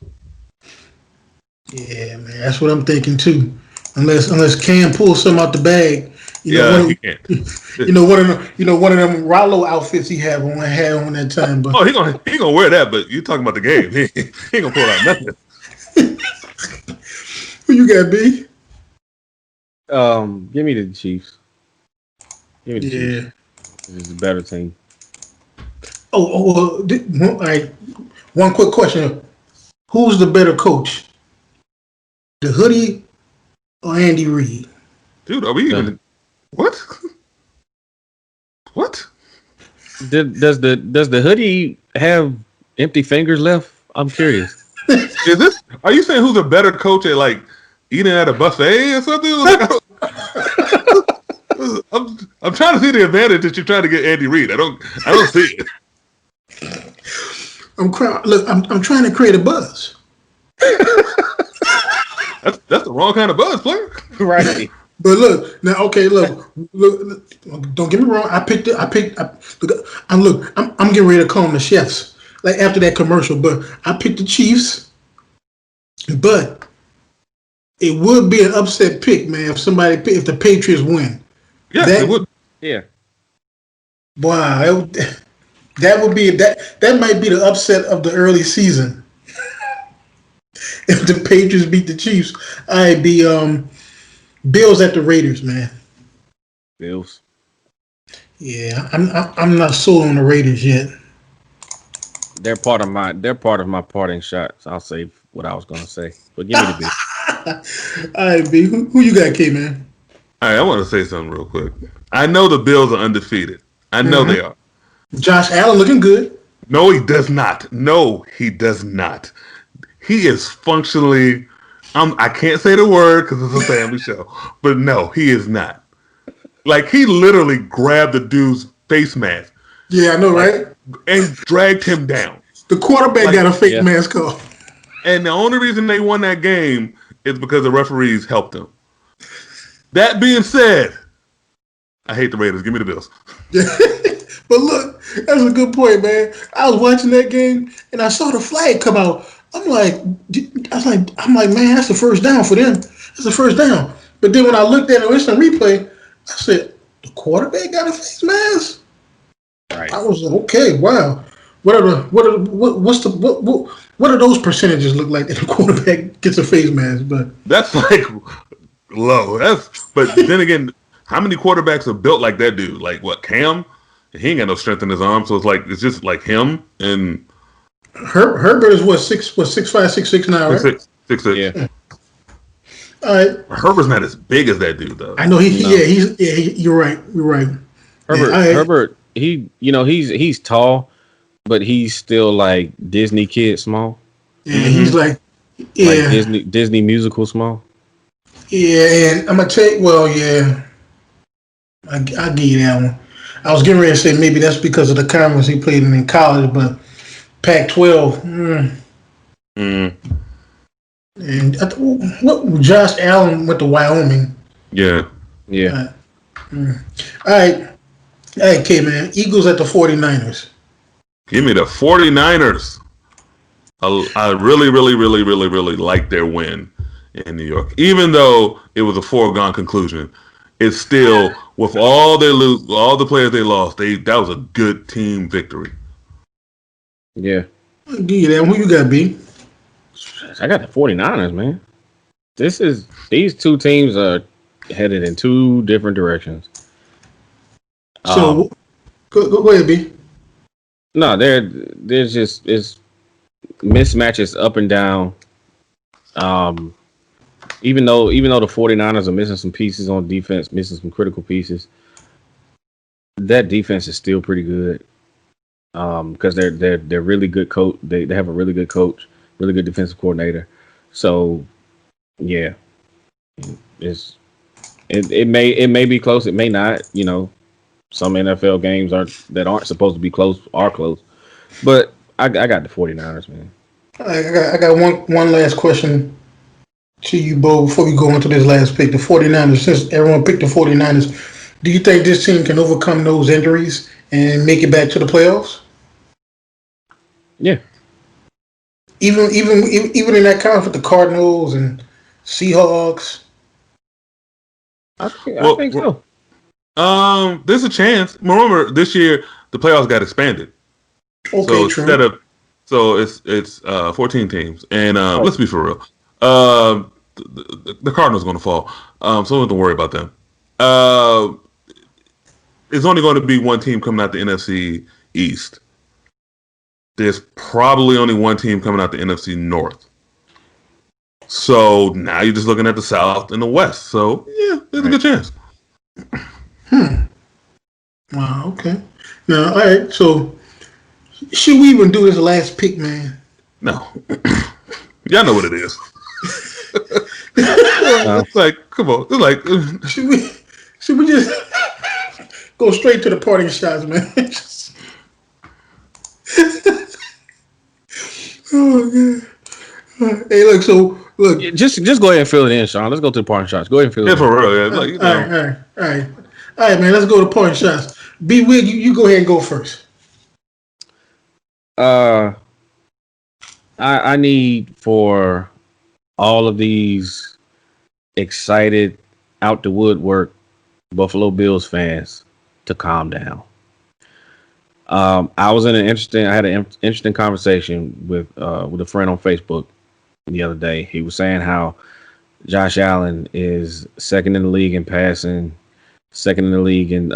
S4: Yeah, man, that's what I'm thinking too. Unless Cam pulls some out the bag,
S5: He can't.
S4: one of them Rollo outfits he had on that time. But
S5: Oh, he gonna wear that. But you talking about the game? He ain't gonna pull out nothing.
S4: who you got, B?
S3: Give me the Chiefs. Give me the Chiefs. This is a better team.
S4: All right. One quick question: who's the better coach, the Hoodie or Andy Reid?
S5: Dude, are we even what? What?
S3: Does the Hoodie have empty fingers left? I'm curious.
S5: Is this? Are you saying who's a better coach at like eating at a buffet or something? Like, I'm trying to see the advantage that you're trying to get Andy Reid. I don't see it.
S4: I'm trying to create a buzz.
S5: That's the wrong kind of buzz, player.
S3: Right.
S4: But look, don't get me wrong. I'm getting ready to call them the chefs. Like after that commercial, but I picked the Chiefs. But it would be an upset pick, man, if the Patriots win.
S5: Yes, it would.
S3: Yeah.
S4: Wow, that would be that might be the upset of the early season. If the Patriots beat the Chiefs, I'd be Bills at the Raiders, man.
S3: Bills.
S4: Yeah, I'm not sold on the Raiders yet.
S3: They're part of my parting shots. I'll say what I was gonna say, but give me the Bills.
S4: All right, B. Who you got, K man?
S5: All right, I want to say something real quick. I know the Bills are undefeated. I know they are.
S4: Josh Allen looking good.
S5: No, he does not. No, he does not. He is functionally. I can't say the word because it's a family show, but no, he is not. Like he literally grabbed the dude's face mask.
S4: Yeah, I know, right?
S5: And dragged him down.
S4: The quarterback got a fake mask off.
S5: And the only reason they won that game is because the referees helped them. That being said, I hate the Raiders. Give me the Bills.
S4: Yeah. But look, that's a good point, man. I was watching that game and I saw the flag come out. I'm like, man, that's the first down for them. That's the first down. But then when I looked at it instant replay, I said, the quarterback got a face mask.
S3: Right.
S4: I was like, okay, wow. What do those percentages look like that the quarterback gets a face mask? But
S5: that's like low. But then again, how many quarterbacks are built like that dude? Like what, Cam? He ain't got no strength in his arm, so it's just like him and
S4: Herbert is 6'5", 6'6" now, right?
S5: 6'6".
S3: Yeah.
S4: All right.
S5: Herbert's not as big as that dude though.
S4: I know you're right. You're right.
S3: Herbert, he's tall, but he's still like Disney kid small.
S4: Yeah, he's like
S3: Disney musical small.
S4: Yeah, and I'm gonna tell you, I'll give you that one. I was getting ready to say maybe that's because of the conference he played in college, but Pac-12. And what Josh Allen went to Wyoming.
S5: Yeah.
S3: Yeah.
S4: All right, K man. Eagles at the 49ers.
S5: Give me the 49ers. I really, really, really, really, really like their win in New York. Even though it was a foregone conclusion, it's still with all the players they lost. That was a good team victory.
S3: Yeah.
S4: I'll give you that. Who you got, B?
S3: I got the 49ers, man. These two teams are headed in two different directions.
S4: So go ahead, B.
S3: No, there's just it's mismatches up and down. Even though the 49ers are missing some pieces on defense, missing some critical pieces, that defense is still pretty good. Because they're really good coach. They have a really good coach, really good defensive coordinator. So yeah, it may be close. It may not. You know, some NFL games that aren't supposed to be close are close. But I got the 49ers, man.
S4: I got one last question to you both before we go into this last pick. The 49ers, since everyone picked the 49ers, do you think this team can overcome those injuries and make it back to the playoffs?
S3: Yeah.
S4: Even in that conference with the Cardinals and Seahawks.
S3: I think so.
S5: There's a chance. Remember, this year the playoffs got expanded.
S4: Okay, true.
S5: It's 14 teams, and let's be for real. The Cardinals are going to fall, so don't have to worry about them. It's only going to be one team coming out the NFC East. There's probably only one team coming out the NFC North. So now you're just looking at the South and the West. So yeah, there's a good chance.
S4: Wow. Okay. Now, all right. So should we even do this last pick, man?
S5: No, y'all know what it is. It's like, come on. It's like,
S4: should we just go straight to the parting shots, man? Oh man. Hey, look. So look.
S3: Just go ahead and fill it in, Sean. Let's go to the parting shots. Go ahead and fill it in.
S5: Yeah, for real. Yeah. Like, you know.
S4: All right, man. Let's go to parting shots. B Wig, you go ahead and go first.
S3: I need for all of these excited, out the woodwork Buffalo Bills fans to calm down. I had an interesting conversation with a friend on Facebook the other day. He was saying how Josh Allen is second in the league in passing, second in the league in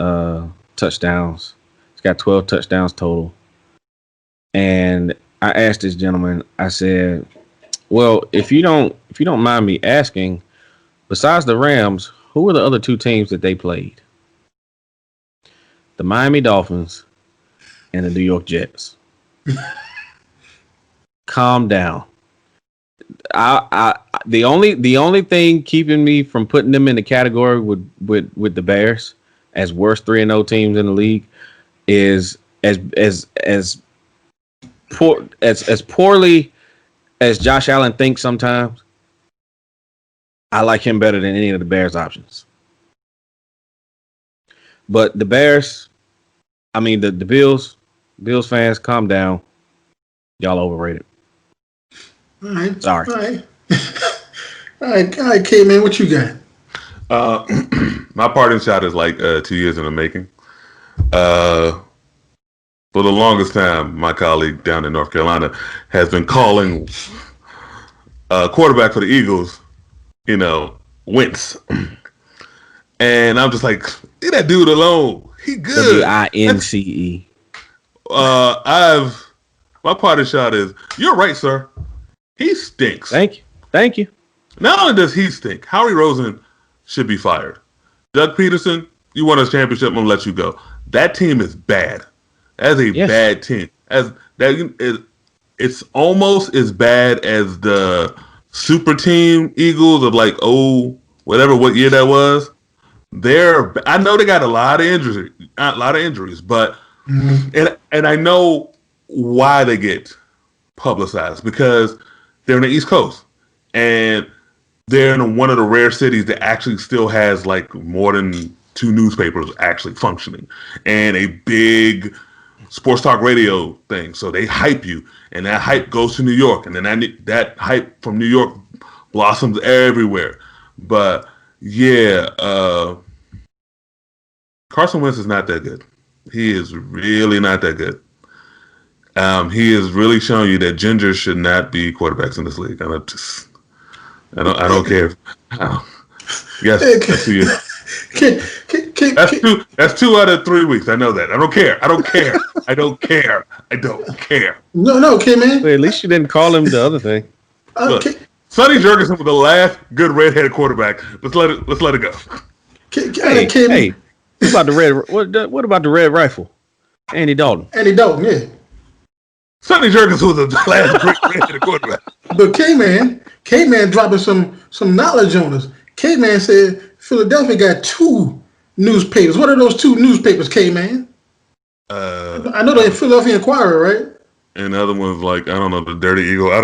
S3: touchdowns. He's got 12 touchdowns total. And I asked this gentleman, I said, well, if you don't mind me asking, besides the Rams, who were the other two teams that they played? The Miami Dolphins and the New York Jets. Calm down. The only thing keeping me from putting them in the category with the Bears as worst 3-0 teams in the league is as poorly as Josh Allen thinks sometimes. I like him better than any of the Bears options. But the Bears, the Bills fans, calm down. Y'all overrated.
S4: All right.
S3: Sorry.
S4: All right, K man, what you got?
S5: My parting shot is like 2 years in the making. For the longest time, my colleague down in North Carolina has been calling quarterback for the Eagles, Wentz. And I'm just like, leave that dude alone. He good.
S3: WINCE.
S5: My parting shot is, you're right, sir. He stinks.
S3: Thank you.
S5: Not only does he stink, Howie Roseman should be fired. Doug Peterson, you won a championship, I'm gonna let you go. That team is bad. That's a bad team. It's almost as bad as the super team Eagles of what year that was. I know they got a lot of injuries, but and I know why they get publicized, because they're on the East Coast, and they're in one of the rare cities that actually still has like more than 2 newspapers actually functioning and a big sports talk radio thing. So they hype you, and that hype goes to New York, and then that hype from New York blossoms everywhere. But yeah, Carson Wentz is not that good. He is really not that good. He is really showing you that ginger should not be quarterbacks in this league. I don't care. Yes, that's 2 years. That's 2 out of 3 weeks. I know that. I don't care. I don't care. I don't care. I don't care.
S4: No, okay, man.
S3: Well, at least you didn't call him the other thing.
S5: Look, Sonny Jurgensen was the last good redheaded quarterback. Let's let it go.
S3: Hey, what about the red? What about the red rifle? Andy Dalton.
S4: Yeah.
S5: Sonny Jurgensen was the last great redheaded quarterback.
S4: But K-Man dropping some knowledge on us. K-Man said Philadelphia got 2 newspapers. What are those 2 newspapers, K-Man? I know they're Philadelphia Inquirer, right?
S5: And the other one's like, I don't know, the Dirty Eagle. I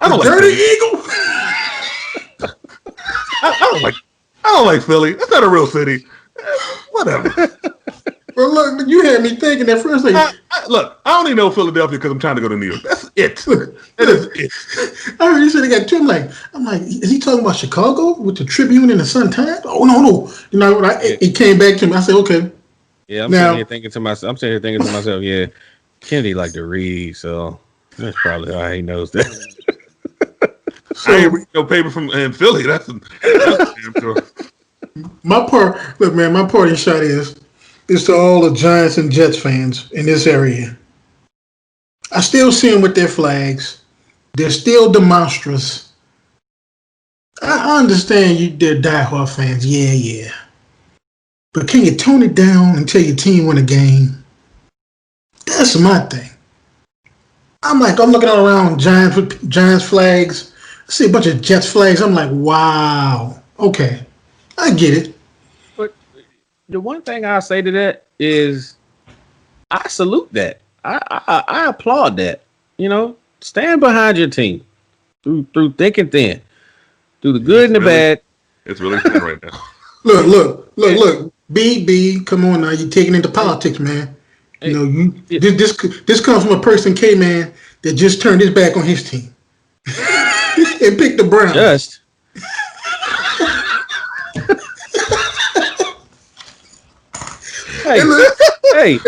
S5: don't like
S4: Dirty
S5: Philly.
S4: Eagle.
S5: I don't like Philly. It's not a real city. Whatever.
S4: Well, look, you had me thinking at first.
S5: Look, I only know Philadelphia because I'm trying to go to New York. That's it. That is it.
S4: I heard you said they got 2. I'm like, is he talking about Chicago with the Tribune and the Sun Times? Oh no. You know, it came back to me. I said, okay.
S3: Yeah, I'm sitting here thinking to myself, yeah, Kennedy like to read, so that's probably how he knows that.
S5: So, I ain't reading no paper from in Philly. That's damn sure.
S4: My parting shot is to all the Giants and Jets fans in this area. I still see them with their flags. They're still demonstrous. I understand they're diehard fans. Yeah. But can you tone it down until your team win a game? That's my thing. I'm looking all around Giants flags. I see a bunch of Jets flags. I'm like, wow. Okay. I get it.
S3: But the one thing I say to that is I salute that. I applaud that. You know, stand behind your team through thick and thin, through the good and the bad.
S5: It's really thin right now.
S4: Look. B, come on now. You're taking into politics, man. You know, this comes from a person, K-Man, that just turned his back on his team and picked the Browns.
S3: Just. Hey,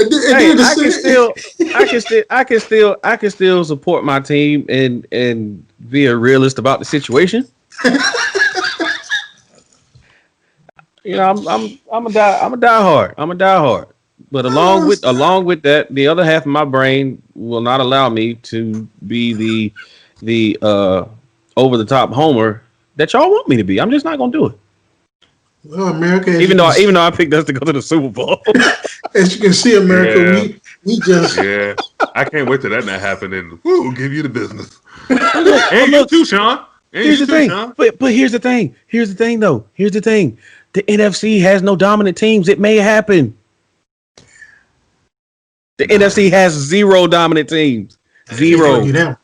S3: I can still support my team and be a realist about the situation. You know, I'm a diehard. But along with that, the other half of my brain will not allow me to be the over the top homer that y'all want me to be. I'm just not gonna do it.
S4: Well, America,
S3: even though I picked us to go to the Super Bowl.
S4: As you can see, America, we just
S5: I can't wait till that not happen, and we'll give you the business. And you too, Sean.
S3: Here's the thing. But here's the thing. Here's the thing. The NFC has no dominant teams. It may happen. The NFC has 0 dominant teams. 0.
S5: You know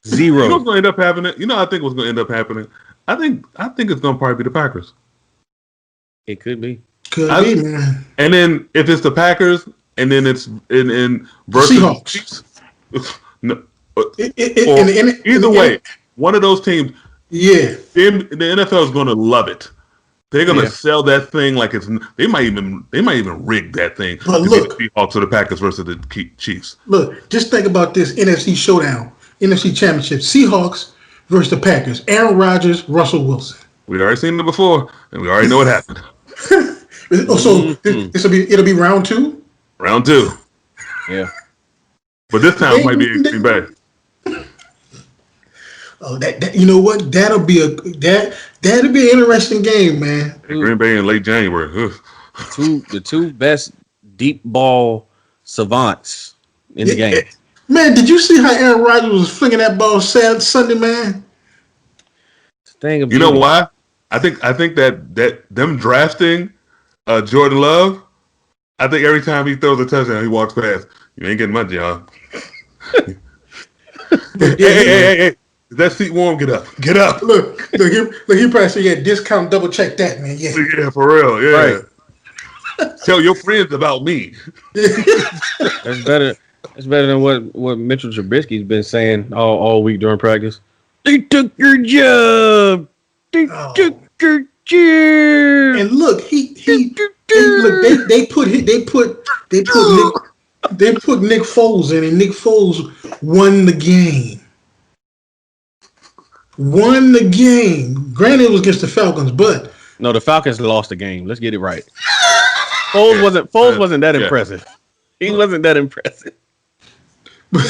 S5: what's going to end up happening? You know, I think what's going to end up happening. I think it's going to probably be the Packers.
S3: It could be.
S4: Could be, man.
S5: And then if it's the Packers, and then it's in versus
S4: Seahawks.
S5: No. Either way, one of those teams.
S4: Yeah.
S5: The NFL is going to love it. They're going to sell that thing like it's. They might even rig that thing.
S4: But look,
S5: the Seahawks or the Packers versus the Chiefs.
S4: Look, just think about this NFC showdown, NFC Championship, Seahawks versus the Packers. Aaron Rodgers, Russell Wilson.
S5: We already seen it before, and we already know what happened.
S4: So it'll be round 2.
S5: Round 2.
S3: Yeah.
S5: But this time it might be Green Bay.
S4: Oh, that you know what? That'll be an interesting game, man.
S5: Green Bay in late January.
S3: The two best deep ball savants in the game.
S4: Man, did you see how Aaron Rodgers was flinging that ball Sunday, man?
S5: You know why? I think that them drafting Jordan Love. I think every time he throws a touchdown, he walks past. You ain't getting my job. Hey. Is that seat warm? Get up. Get up.
S4: Look, he probably said, yeah, discount, double check that, man. Yeah.
S5: Yeah, for real. Yeah.
S3: Right.
S5: Tell your friends about me.
S3: That's better. That's better than what Mitchell Trubisky's been saying all week during practice. They took your job. They took your job.
S4: And look, they put Nick Foles in, and Nick Foles won the game. Won the game. Granted, it was against the Falcons, but
S3: No, the Falcons lost the game. Let's get it right. Foles wasn't that impressive. He wasn't that impressive.
S4: all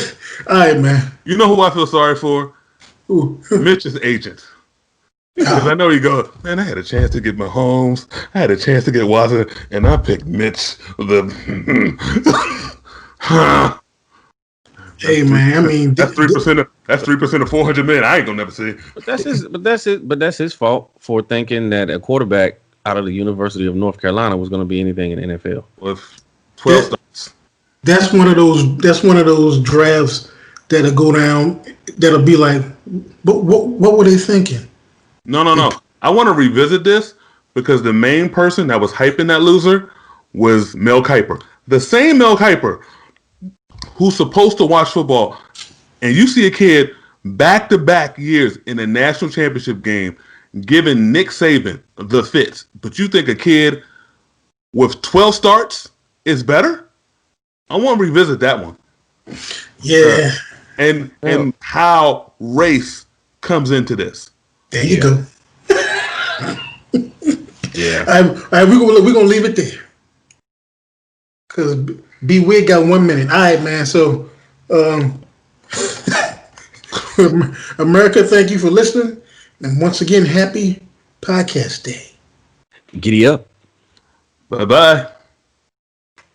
S4: right, man.
S5: You know who I feel sorry for?
S4: Ooh.
S5: Mitch's agent. Because I know he goes, man, I had a chance to get Mahomes. I had a chance to get Watson, and I picked Mitch.
S4: Hey, man. I mean,
S5: that's 3%. That's 3% of 400 million. I ain't gonna never see.
S3: But that's his fault for thinking that a quarterback out of the University of North Carolina was going to be anything in the NFL.
S5: With 12 starts.
S4: That's one of those drafts that'll go down. That'll be like, but what were they thinking?
S5: No. I want to revisit this because the main person that was hyping that loser was Mel Kiper. The same Mel Kiper who's supposed to watch football. And you see a kid back-to-back years in a national championship game giving Nick Saban the fits. But you think a kid with 12 starts is better? I want to revisit that one.
S4: Yeah.
S5: And how race comes into this.
S4: There you go.
S3: Yeah.
S4: All right, we're gonna leave it there. Cause B Wig got 1 minute. All right, man. So America, thank you for listening. And once again, happy podcast day.
S3: Giddy up.
S5: Bye-bye.